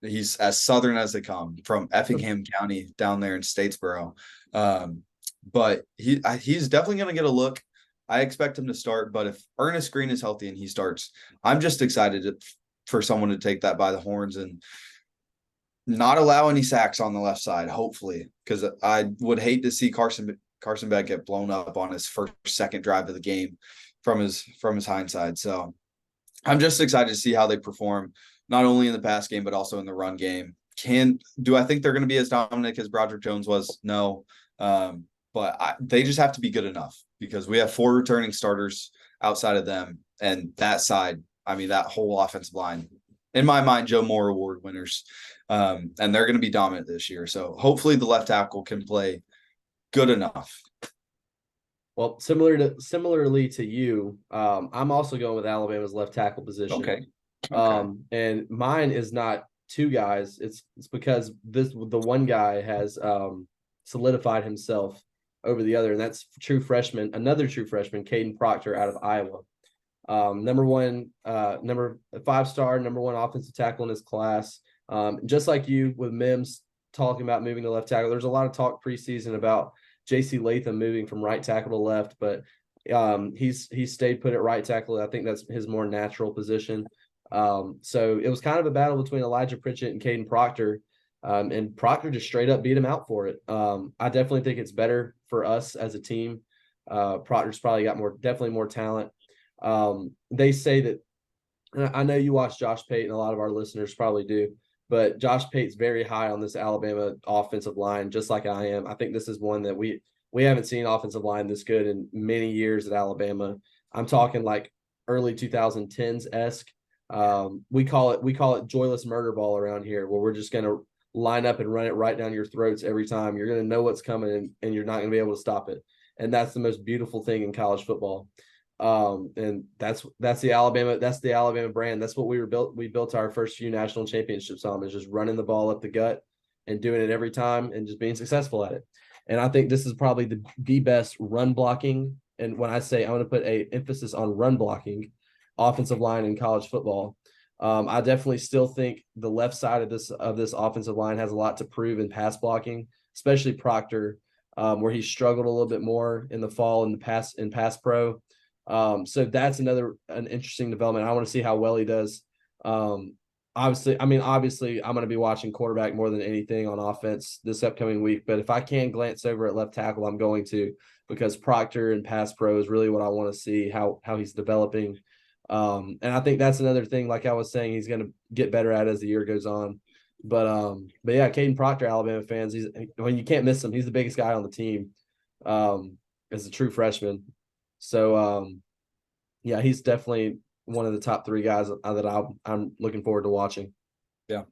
as Southern as they come, from Effingham County down there in Statesboro. But he's definitely going to get a look. I expect him to start, but if Ernest Green is healthy and he starts, I'm just excited for someone to take that by the horns and not allow any sacks on the left side, hopefully, because I would hate to see Carson Beck get blown up on his second drive of the game from his hindside. So I'm just excited to see how they perform, not only in the pass game, but also in the run game. Do I think they're going to be as dominant as Broderick Jones was? No. But they just have to be good enough because we have 4 returning starters outside of them. And that side, I mean, that whole offensive line, in my mind, Joe Moore Award winners. And they're going to be dominant this year. So hopefully the left tackle can play good enough. Well, similarly to you, I'm also going with Alabama's left tackle position. Okay. And mine is not 2 guys. It's because the one guy has solidified himself over the other, and that's another true freshman, Caden Proctor out of Iowa. Number 5-star, number 1 offensive tackle in his class. Just like you with Mims talking about moving to left tackle, there's a lot of talk preseason about J.C. Latham moving from right tackle to left, but he's stayed put at right tackle. I think that's his more natural position. So it was kind of a battle between Elijah Pritchett and Caden Proctor, and Proctor just straight up beat him out for it. I definitely think it's better for us as a team. Proctor's probably got definitely more talent. They say that, I know you watch Josh Pate, and a lot of our listeners probably do, but Josh Pate's very high on this Alabama offensive line, just like I am. I think this is one that we haven't seen offensive line this good in many years at Alabama. I'm talking like early 2010s-esque. We call it joyless murder ball around here, where we're just going to line up and run it right down your throats every time. You're going to know what's coming, and you're not going to be able to stop it. And that's the most beautiful thing in college football. And that's the Alabama brand. That's what we built our first few national championships on, is just running the ball up the gut and doing it every time and just being successful at it. And I think this is probably the best run blocking. And when I say I want to put a emphasis on run blocking offensive line in college football, I definitely still think the left side of this offensive line has a lot to prove in pass blocking, especially Proctor, where he struggled a little bit more in the fall in pass pro. So that's an interesting development. I want to see how well he does. Obviously, I'm going to be watching quarterback more than anything on offense this upcoming week. But if I can glance over at left tackle, I'm going to, because Proctor and pass pro is really what I want to see, how he's developing. And I think that's another thing, like I was saying, he's going to get better at as the year goes on. But yeah, Caden Proctor, Alabama fans, you can't miss him. He's the biggest guy on the team as a true freshman. So, yeah, he's definitely one of the top 3 guys that I'm looking forward to watching. Yeah,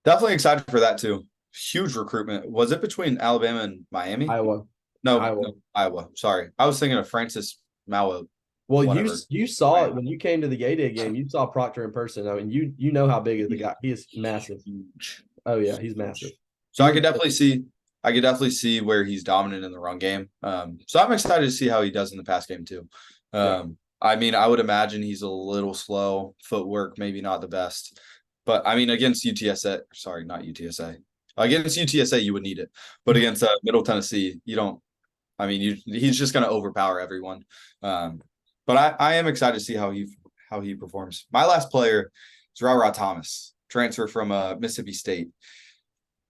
definitely excited for that too. Huge recruitment. Was it between Alabama and Miami? Iowa. No, Iowa. Sorry, I was thinking of Francis Mauigoa. Well, you saw it when you came to the Gay Day game. You saw Proctor in person. I mean, you know how big is the guy. He is massive. Huge. Oh yeah, he's massive. So I could definitely see where he's dominant in the run game. So I'm excited to see how he does in the pass game too. I mean, I would imagine he's a little slow, footwork maybe not the best, but I mean, against UTSA, sorry, not UTSA. Against UTSA, you would need it, but against Middle Tennessee, you don't. I mean, he's just going to overpower everyone. But I am excited to see how he performs. My last player is Ra Thomas, transfer from Mississippi State.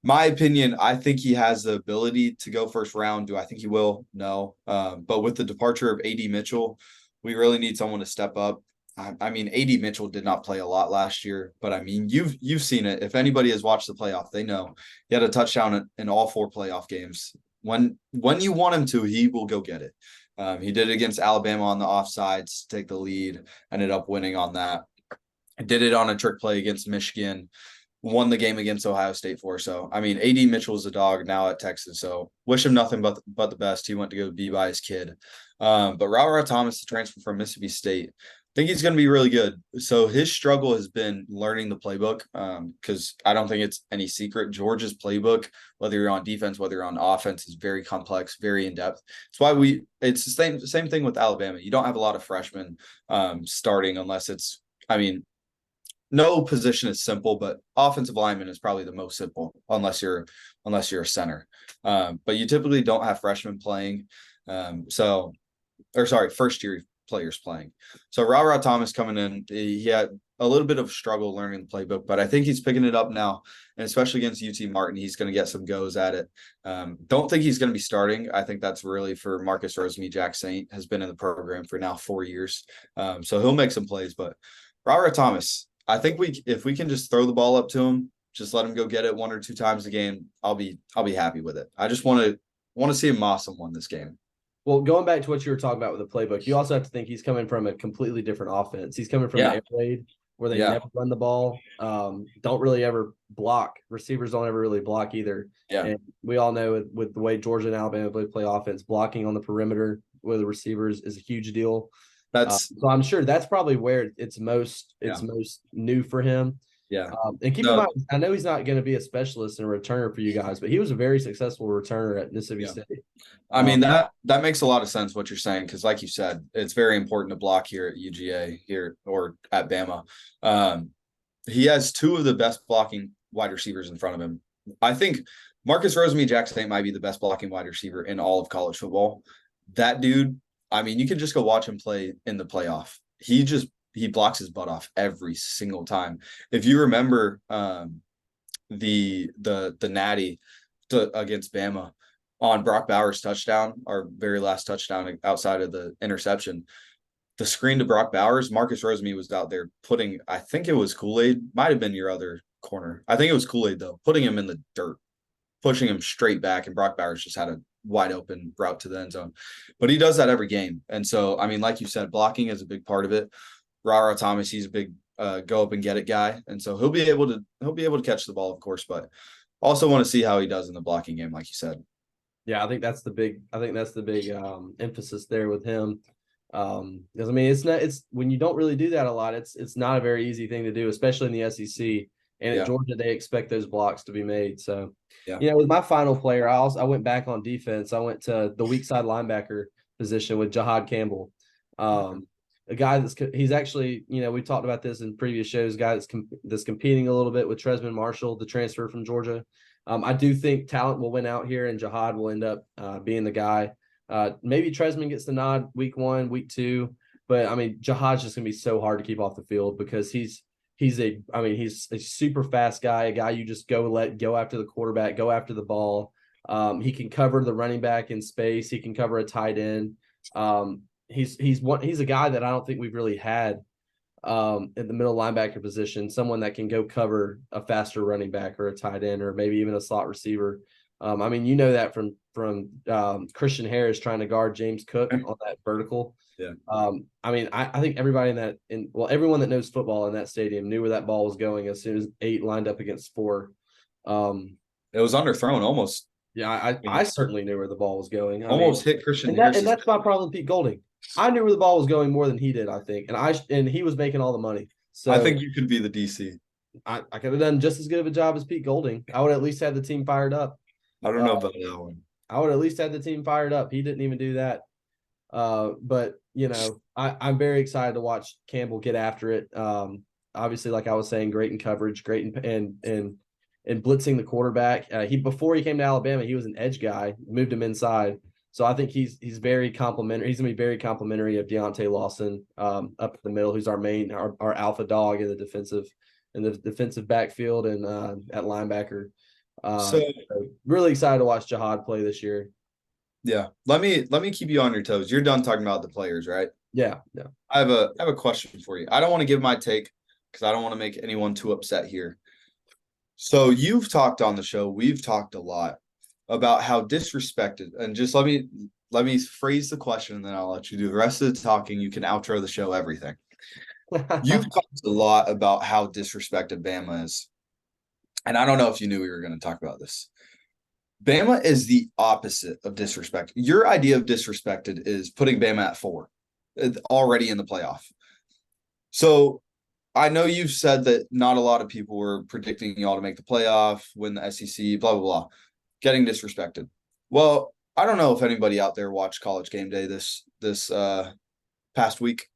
My opinion, I think he has the ability to go first round. Do I think he will? No. But with the departure of A.D. Mitchell, we really need someone to step up. I mean, A.D. Mitchell did not play a lot last year, but I mean, you've seen it. If anybody has watched the playoff, they know he had a touchdown in all 4 playoff games. When you want him to, he will go get it. He did it against Alabama on the offsides to take the lead, ended up winning on that. Did it on a trick play against Michigan, won the game against Ohio State for. So, I mean, A.D. Mitchell is a dog now at Texas. So wish him nothing but the best. He went to go be by his kid. But Ra Thomas, the transfer from Mississippi State, I think he's going to be really good. So his struggle has been learning the playbook, because I don't think it's any secret. Georgia's playbook, whether you're on defense, whether you're on offense, is very complex, very in-depth. It's why it's the same thing with Alabama. You don't have a lot of freshmen starting unless it's, I mean, no position is simple, but offensive lineman is probably the most simple unless you're a center. But you typically don't have freshmen playing. So first year players playing. So Ra Thomas coming in, he had a little bit of struggle learning the playbook, but I think he's picking it up now. And especially against UT Martin, he's going to get some goes at it. Don't think he's going to be starting. I think that's really for Marcus Rosemy. Saint has been in the program for now 4 years. So he'll make some plays, but Ra Thomas, I think if we can just throw the ball up to him, just let him go get it 1 or 2 times a game, I'll be happy with it. I just want to see him moss someone this game. Well, going back to what you were talking about with the playbook, you also have to think he's coming from a completely different offense. He's coming from the air raid where they never run the ball, don't really ever block. Receivers don't ever really block either. Yeah. And we all know with the way Georgia and Alabama play offense, blocking on the perimeter with the receivers is a huge deal. So I'm sure that's probably where it's most new for him. Yeah. And keep in mind, I know he's not going to be a specialist and a returner for you guys, but he was a very successful returner at Mississippi State. I mean, that makes a lot of sense what you're saying, because like you said, it's very important to block here at UGA here or at Bama. He has 2 of the best blocking wide receivers in front of him. I think Marcus Rosemy might be the best blocking wide receiver in all of college football. That dude, I mean, you can just go watch him play in the playoff. He blocks his butt off every single time. If you remember the natty against Bama on Brock Bowers' touchdown, our very last touchdown outside of the interception, the screen to Brock Bowers, Marcus Rosemy was out there putting, I think it was Kool-Aid, might have been your other corner. I think it was Kool-Aid though, putting him in the dirt, pushing him straight back, and Brock Bowers just had a wide open route to the end zone. But he does that every game. And so, I mean, like you said, blocking is a big part of it. Ra Thomas, he's a big go up and get it guy, and so he'll be able to catch the ball, of course, but also want to see how he does in the blocking game, like you said. Yeah, I think that's the big emphasis there with him. Because I mean, it's when you don't really do that a lot, it's not a very easy thing to do, especially in the SEC. And at Georgia, they expect those blocks to be made. So, with my final player, I went back on defense. I went to the weak side linebacker position with Jahad Campbell. A guy he's actually, we talked about this in previous shows, guy that's competing a little bit with Tresman Marshall, the transfer from Georgia. I do think talent will win out here, and Jahad will end up being the guy. Maybe Tresman gets the nod week 1, week 2, but I mean, Jahad's just going to be so hard to keep off the field because he's a super fast guy, a guy you just go after the quarterback, go after the ball. He can cover the running back in space. He can cover a tight end. He's a guy that I don't think we've really had in the middle linebacker position, someone that can go cover a faster running back or a tight end or maybe even a slot receiver. I mean, that from Christian Harris trying to guard James Cook on that vertical. Yeah. I mean, I think everybody everyone that knows football in that stadium knew where that ball was going as soon as 8 lined up against 4. It was underthrown almost. Yeah, I certainly knew where the ball was going. Almost hit Christian Harris. And that's my problem with Pete Golding. I knew where the ball was going more than he did, I think. And he was making all the money. So I think you could be the DC. I could have done just as good of a job as Pete Golding. I would at least have the team fired up. I don't know about that one. I would at least have the team fired up. He didn't even do that. But I'm very excited to watch Campbell get after it. Obviously, like I was saying, great in coverage, great in blitzing the quarterback. Before he came to Alabama, he was an edge guy, moved him inside. So I think he's very complimentary. He's gonna be very complimentary of Deontay Lawson up the middle, who's our alpha dog in the defensive backfield and at linebacker. So really excited to watch Jahad play this year. Yeah. Let me keep you on your toes. You're done talking about the players, right? Yeah. I have a question for you. I don't want to give my take because I don't want to make anyone too upset here. So you've talked on the show, we've talked a lot about how disrespected, and just let me phrase the question and then I'll let you do the rest of the talking. You can outro the show, everything. You've talked a lot about how disrespected Bama is. And I don't know if you knew we were going to talk about this. Bama is the opposite of disrespect. Your idea of disrespected is putting Bama at 4, already in the playoff. So I know you've said that not a lot of people were predicting y'all to make the playoff, win the SEC, blah, blah, blah, getting disrespected. Well, I don't know if anybody out there watched College Game Day this past week.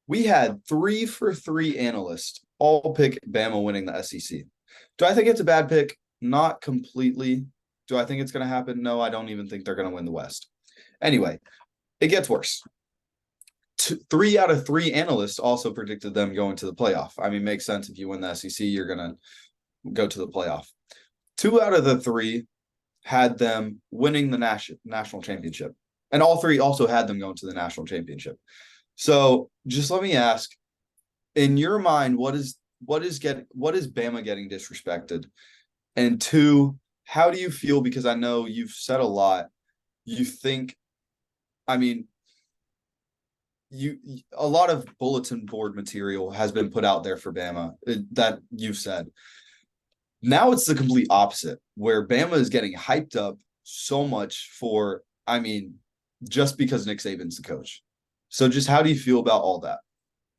We had 3 for 3 analysts all pick Bama winning the SEC. Do I think it's a bad pick? Not completely. Do I think it's going to happen? No, I don't even think they're going to win the West. Anyway, it gets worse. 3 out of 3 analysts also predicted them going to the playoff. I mean, makes sense. If you win the SEC, you're going to go to the playoff. 2 out of the 3 had them winning the national championship. And all 3 also had them going to the national championship. So just let me ask, in your mind, what is Bama getting disrespected? And 2, how do you feel? Because I know you've said a lot. You think, I mean, a lot of bulletin board material has been put out there for Bama that you've said. Now it's the complete opposite, where Bama is getting hyped up so much for, I mean, just because Nick Saban's the coach. So just how do you feel about all that?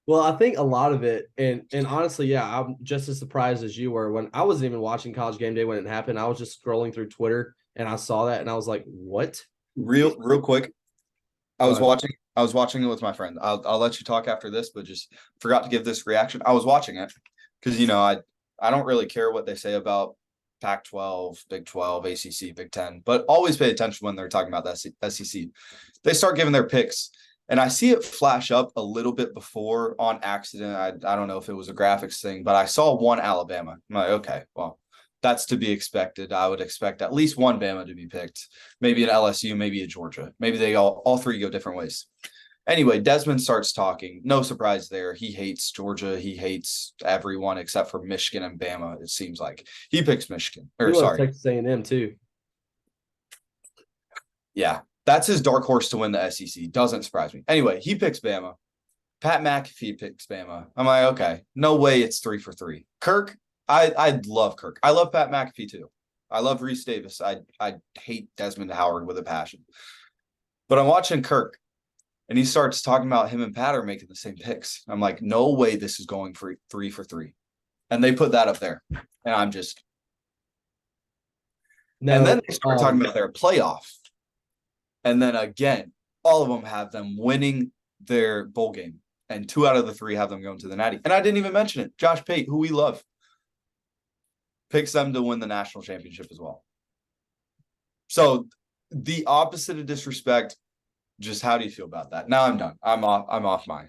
Well, I think a lot of it, and honestly, yeah, I'm just as surprised as you were when I wasn't even watching College Game Day when it happened. I was just scrolling through Twitter and I saw that and I was like, "What?" Real quick, I was watching it with my friend. I'll let you talk after this, but just forgot to give this reaction. I was watching it because I don't really care what they say about Pac-12, Big 12, ACC, Big 10, but always pay attention when they're talking about the SEC. They start giving their picks. And I see it flash up a little bit before on accident. I don't know if it was a graphics thing, but I saw one Alabama. I'm like, okay, well, that's to be expected. I would expect at least one Bama to be picked. Maybe an LSU, maybe a Georgia. Maybe they all 3 go different ways. Anyway, Desmond starts talking. No surprise there. He hates Georgia. He hates everyone except for Michigan and Bama, it seems like. He picks Michigan. Or sorry. Texas A&M too. Yeah. That's his dark horse to win the SEC. Doesn't surprise me. Anyway, he picks Bama. Pat McAfee picks Bama. I'm like, okay, no way it's 3 for 3. Kirk, I love Kirk. I love Pat McAfee too. I love Reese Davis. I hate Desmond Howard with a passion. But I'm watching Kirk, and he starts talking about him and Pat are making the same picks. I'm like, no way this is going for 3 for 3. And they put that up there. And I'm just. No, and then they start talking about their playoff. And then again, all of them have them winning their bowl game. And 2 out of the 3 have them going to the Natty. And I didn't even mention it. Josh Pate, who we love, picks them to win the national championship as well. So the opposite of disrespect, just how do you feel about that? Now I'm done. I'm off my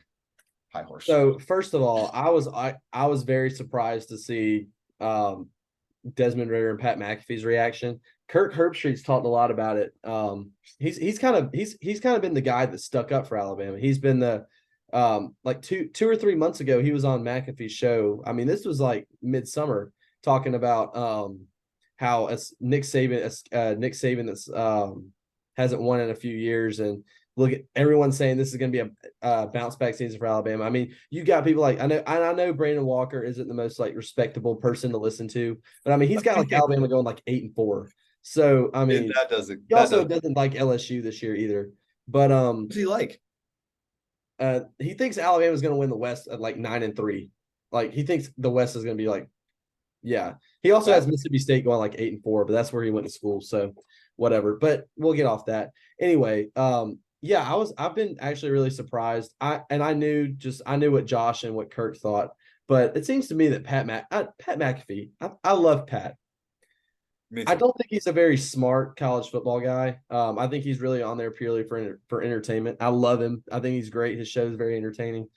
high horse. So first of all, I was very surprised to see Desmond Ridder and Pat McAfee's reaction. Kirk Herbstreit's talked a lot about it. He's kind of been the guy that stuck up for Alabama. He's been the like two or 3 months ago, he was on McAfee's show. I mean, this was like midsummer, talking about how Nick Saban that's hasn't won in a few years, and look at everyone saying this is going to be a bounce back season for Alabama. I mean, you got people like I know Brandon Walker isn't the most like respectable person to listen to, but I mean he's got like Alabama going like 8-4. So I mean he also doesn't like LSU this year either. But what's he like? He thinks Alabama's going to win the West at like 9-3. Like he thinks the West is going to be like, yeah. He also has Mississippi State going like 8-4, but that's where he went to school. So whatever. But we'll get off that anyway. Yeah, I've been actually really surprised. I knew what Josh and what Kirk thought, but it seems to me that Pat McAfee, I love Pat. I don't think he's a very smart college football guy. I think he's really on there purely for entertainment. I love him. I think he's great. His show is very entertaining.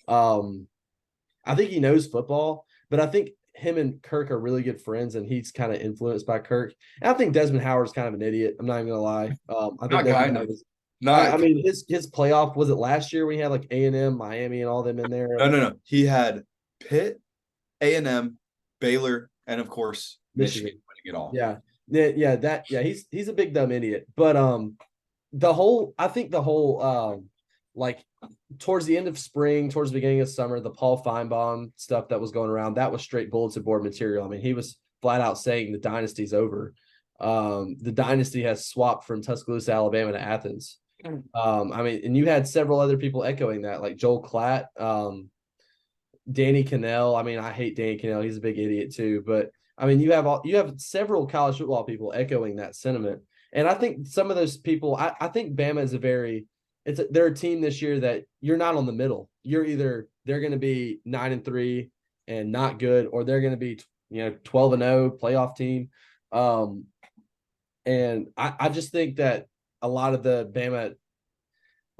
I think he knows football, but I think him and Kirk are really good friends, and he's kind of influenced by Kirk. And I think Desmond Howard's kind of an idiot. I'm not even gonna lie. I think I mean his playoff, was it last year when he had like A&M, Miami, and all them in there? No. He had Pitt, A&M, Baylor, and of course Michigan winning it all. Yeah. He's a big dumb idiot. But I think the whole like towards the end of spring, towards the beginning of summer, the Paul Feinbaum stuff that was going around, that was straight bulletin board material. I mean, he was flat out saying the dynasty's over. The dynasty has swapped from Tuscaloosa, Alabama to Athens. I mean, and you had several other people echoing that, like Joel Klatt, Danny Cannell. I mean, I hate Danny Cannell. He's a big idiot too. But I mean, you have several college football people echoing that sentiment. And I think some of those people, I think Bama is they're a team this year that you're not on the middle. You're either they're going to be 9-3 and not good, or they're going to be 12-0 playoff team. And I just think that a lot of the Bama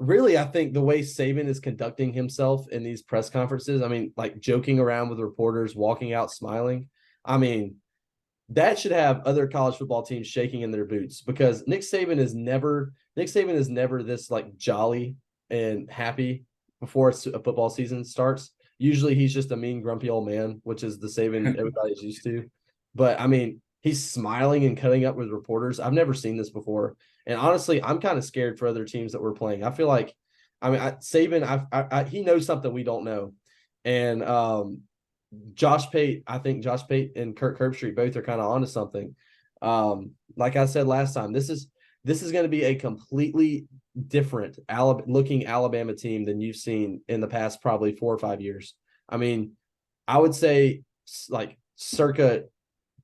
really, I think the way Saban is conducting himself in these press conferences, I mean, like joking around with reporters, walking out smiling, I mean, that should have other college football teams shaking in their boots, because Nick Saban is never this like jolly and happy before a football season starts. Usually he's just a mean, grumpy old man, which is the Saban everybody's used to. But I mean, he's smiling and cutting up with reporters. I've never seen this before. And honestly, I'm kind of scared for other teams that we're playing. I feel like, I mean, Saban, he knows something we don't know. And I think Josh Pate and Kirk Herbstreit both are kind of onto something. Like I said last time, this is going to be a completely different looking Alabama team than you've seen in the past probably 4 or 5 years. I mean, I would say like circa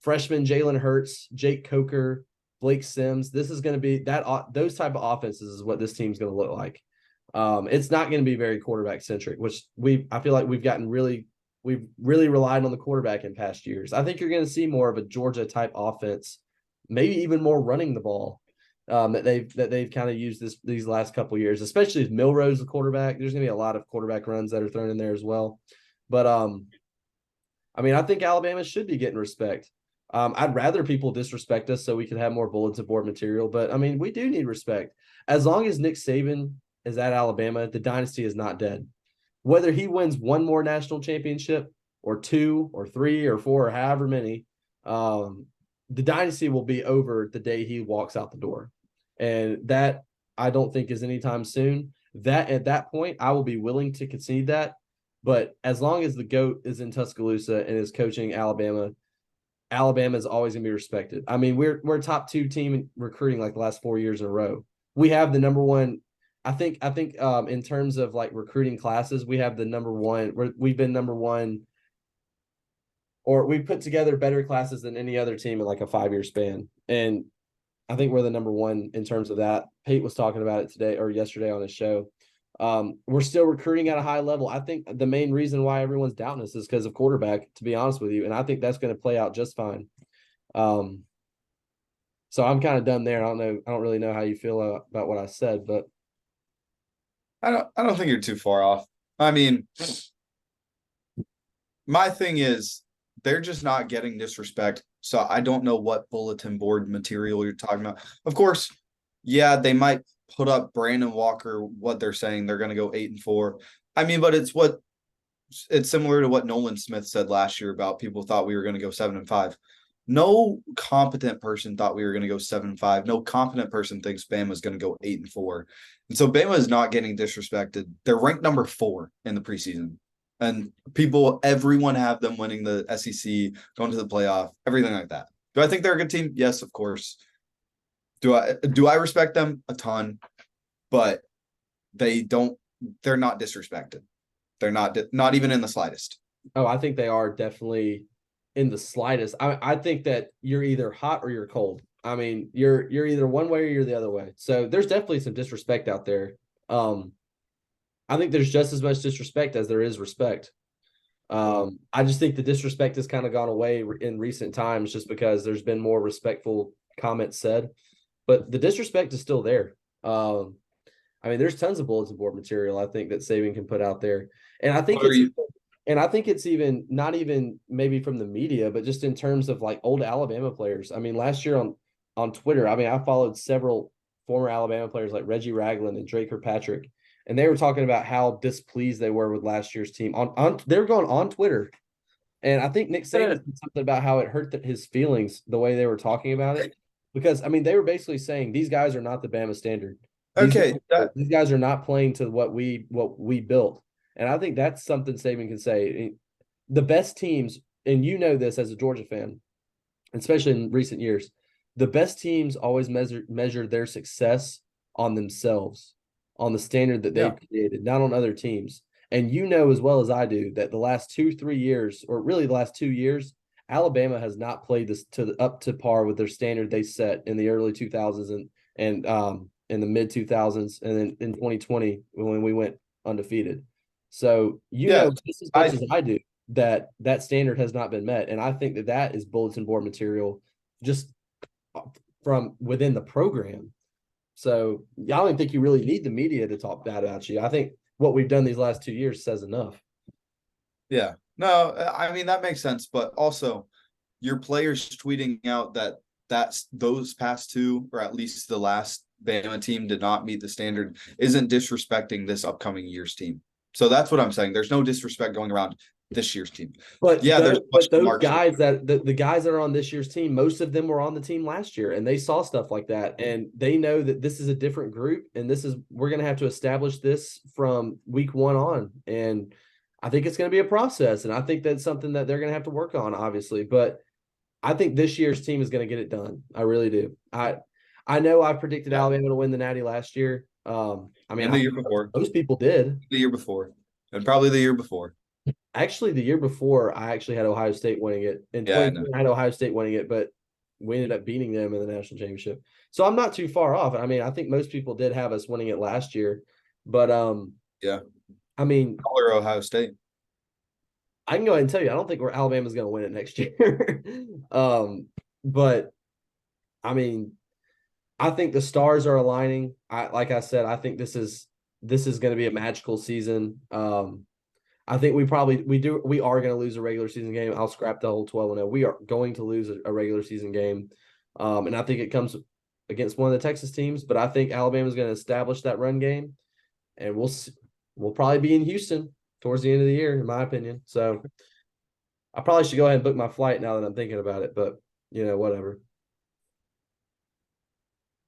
freshman Jalen Hurts, Jake Coker, Blake Sims. This is going to be those type of offenses is what this team's going to look like. It's not going to be very quarterback centric, which I feel like we've really relied on the quarterback in past years. I think you're going to see more of a Georgia type offense, maybe even more running the ball that they've kind of used these last couple of years, especially as Milrose the quarterback. There's going to be a lot of quarterback runs that are thrown in there as well. But I mean, I think Alabama should be getting respect. I'd rather people disrespect us so we can have more bulletin board material. But I mean, we do need respect. As long as Nick Saban is at Alabama, the dynasty is not dead. Whether he wins one more national championship or 2 or 3 or 4 or however many, the dynasty will be over the day he walks out the door. And that I don't think is anytime soon. That at that point, I will be willing to concede that. But as long as the GOAT is in Tuscaloosa and is coaching Alabama, Alabama is always going to be respected. I mean, we're a top 2 team in recruiting like the last 4 years in a row. We have the number one. I think in terms of like recruiting classes, we have the number one. We've been number one, or we put together better classes than any other team in like a 5-year span. And I think we're the number one in terms of that. Pate was talking about it today or yesterday on his show. We're still recruiting at a high level. I think the main reason why everyone's doubting us is because of quarterback, to be honest with you. And I think that's going to play out just fine. So I'm kind of done there. I don't really know how you feel about what I said, but I don't think you're too far off. I mean, my thing is they're just not getting disrespect. So I don't know what bulletin board material you're talking about. Of course, yeah, they might put up Brandon Walker, what they're saying they're going to go 8-4. I mean, but it's similar to what Nolan Smith said last year about people thought we were going to go 7-5. No competent person thought we were going to go 7-5. No competent person thinks Bama's going to go 8-4. And so Bama is not getting disrespected. They're ranked number 4 in the preseason. And everyone have them winning the SEC, going to the playoff, everything like that. Do I think they're a good team? Yes, of course. Do I respect them? A ton. But they're not disrespected. They're not even in the slightest. Oh, I think they are definitely in the slightest. I think that you're either hot or you're cold. I mean, you're either one way or you're the other way. So there's definitely some disrespect out there. I think there's just as much disrespect as there is respect. I just think the disrespect has kind of gone away in recent times just because there's been more respectful comments said. But the disrespect is still there. I mean, there's tons of bulletin board material I think that Saban can put out there. And I think it's even not even maybe from the media, but just in terms of like old Alabama players. I mean, last year on Twitter, I mean, I followed several former Alabama players like Reggie Ragland and Drake Kirkpatrick, and they were talking about how displeased they were with last year's team. They were going on Twitter, and I think Nick Saban said something about how it hurt his feelings the way they were talking about it, because I mean, they were basically saying these guys are not the Bama standard. These guys are not playing to what we built. And I think that's something Saban can say. The best teams, and you know this as a Georgia fan, especially in recent years, the best teams always measure their success on themselves, on the standard that they've created, not on other teams. And you know as well as I do that the last 2-3 years, or really the last 2 years, Alabama has not played this up to par with their standard they set in the early 2000s and in the mid 2000s, and then in 2020 when we went undefeated. So know just as much as I do that standard has not been met, and I think that is bulletin board material just from within the program. So I don't even think you really need the media to talk bad about you. I think what we've done these last 2 years says enough. Yeah. No, I mean that makes sense, but also your players tweeting out that's those past two, or at least the last Bama team did not meet the standard, isn't disrespecting this upcoming year's team. So that's what I'm saying. There's no disrespect going around this year's team. But yeah, there's those guys that the guys that are on this year's team, most of them were on the team last year, and they saw stuff like that, and they know that this is a different group, and we're going to have to establish this from week one on, and I think it's going to be a process, and I think that's something that they're going to have to work on, obviously, but I think this year's team is going to get it done. I really do. I know I predicted Alabama to win the Natty last year. I mean, and the year before, most people did. The year before, and probably the year before. Actually, the year before, I actually had Ohio State winning it. In 2020, I had Ohio State winning it, but we ended up beating them in the national championship. So I'm not too far off. I mean, I think most people did have us winning it last year, but yeah. I mean, color Ohio State. I can go ahead and tell you, I don't think Alabama's going to win it next year. But I mean, I think the stars are aligning. Like I said, I think this is going to be a magical season. I think we are going to lose a regular season game. I'll scrap the whole 12-0. We are going to lose a regular season game. And I think it comes against one of the Texas teams, but I think Alabama's going to establish that run game, and we'll probably be in Houston towards the end of the year, in my opinion. So I probably should go ahead and book my flight now that I'm thinking about it, but whatever.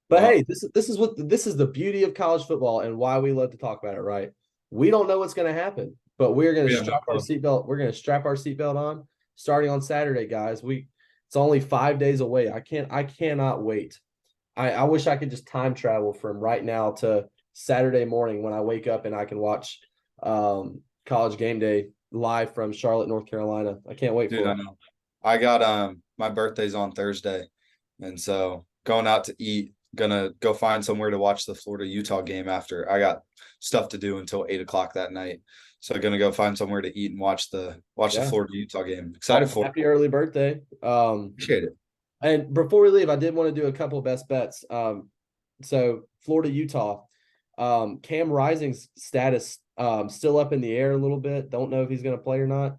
But hey, this is the beauty of college football and why we love to talk about it, right? We don't know what's going to happen, but we're going to strap our seatbelt. We're going to strap our seatbelt on starting on Saturday, guys. It's only 5 days away. I cannot wait. I wish I could just time travel from right now to Saturday morning when I wake up and I can watch College Game Day live from Charlotte, North Carolina. I can't wait for it. I know. I got my birthday's on Thursday, and so going out to eat. Gonna go find somewhere to watch the Florida-Utah game after. I got stuff to do until 8:00 that night. So gonna go find somewhere to eat and watch the Florida-Utah game. Excited for it. Happy early birthday. Appreciate it. And before we leave, I did want to do a couple of best bets. So Florida-Utah. Cam Rising's status still up in the air a little bit. Don't know if he's gonna play or not.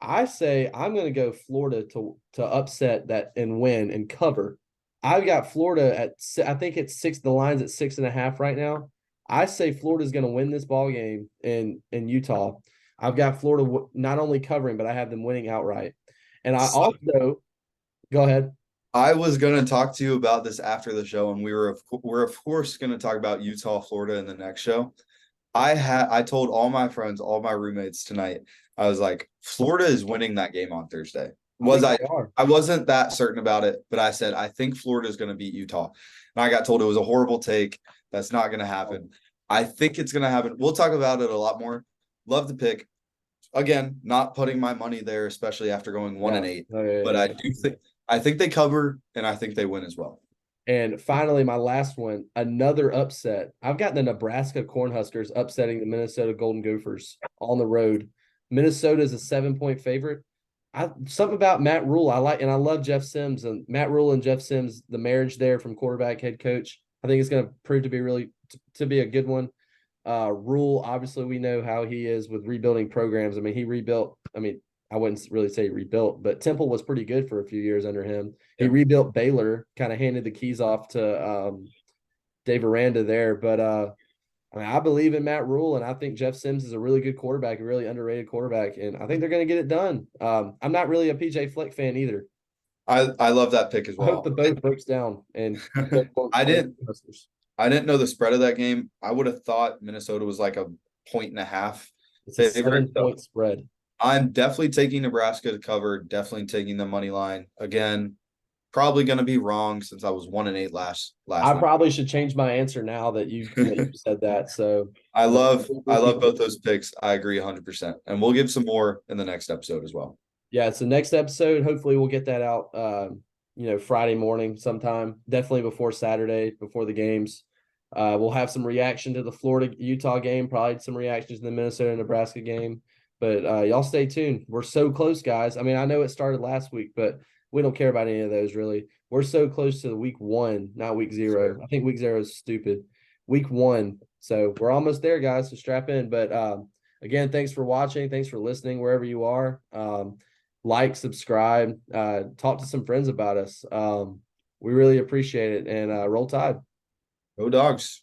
I say I'm gonna go Florida to upset that and win and cover. I've got Florida I think it's 6. The line's at 6.5 right now. I say Florida's going to win this ball game in Utah. I've got Florida not only covering, but I have them winning outright. And I also go ahead. I was going to talk to you about this after the show, and we're of course going to talk about Utah, Florida in the next show. I told all my friends, all my roommates tonight. I was like, Florida is winning that game on Thursday. I wasn't that certain about it, but I said I think Florida is going to beat Utah. And I got told it was a horrible take. That's not going to happen. I think it's going to happen. We'll talk about it a lot more. Love the pick. Again, not putting my money there, especially after going 1-8. But I think they cover, and I think they win as well. And finally, my last one, another upset. I've got the Nebraska Cornhuskers upsetting the Minnesota Golden Gophers on the road. Minnesota is a 7-point favorite. Something about Matt Rule I like, and I love Jeff Sims, and Matt Rule and Jeff Sims, the marriage there from quarterback head coach. I think it's going to prove to be to be a good one. Rule, obviously, we know how he is with rebuilding programs. I mean, he rebuilt. I mean, I wouldn't really say rebuilt, but Temple was pretty good for a few years under him. Yeah. He rebuilt Baylor, kind of handed the keys off to Dave Aranda there, but I believe in Matt Rule, and I think Jeff Sims is a really good quarterback, a really underrated quarterback, and I think they're going to get it done. I'm not really a PJ Fleck fan either. I love that pick as well. I hope the boat breaks down. And I didn't know the spread of that game. I would have thought Minnesota was like a 1.5. It's a 7-point spread. I'm definitely taking Nebraska to cover. Definitely taking the money line again. Probably going to be wrong since I was 1-8 last. I probably should change my answer now that you said that. So I love both those picks. I agree 100%, and we'll give some more in the next episode as well. Yeah, it's the next episode. Hopefully, we'll get that out. Friday morning sometime. Definitely before Saturday, before the games. We'll have some reaction to the Florida-Utah game. Probably some reactions to the Minnesota-Nebraska game. But y'all stay tuned. We're so close, guys. I mean, I know it started last week, but we don't care about any of those, really. we're so close to week 1, not week 0. Sure. I think week 0 is stupid. Week 1. So we're almost there, guys. So strap in. But again, thanks for watching. Thanks for listening wherever you are. Like, subscribe, talk to some friends about us. We really appreciate it. And roll Tide. Go Dogs.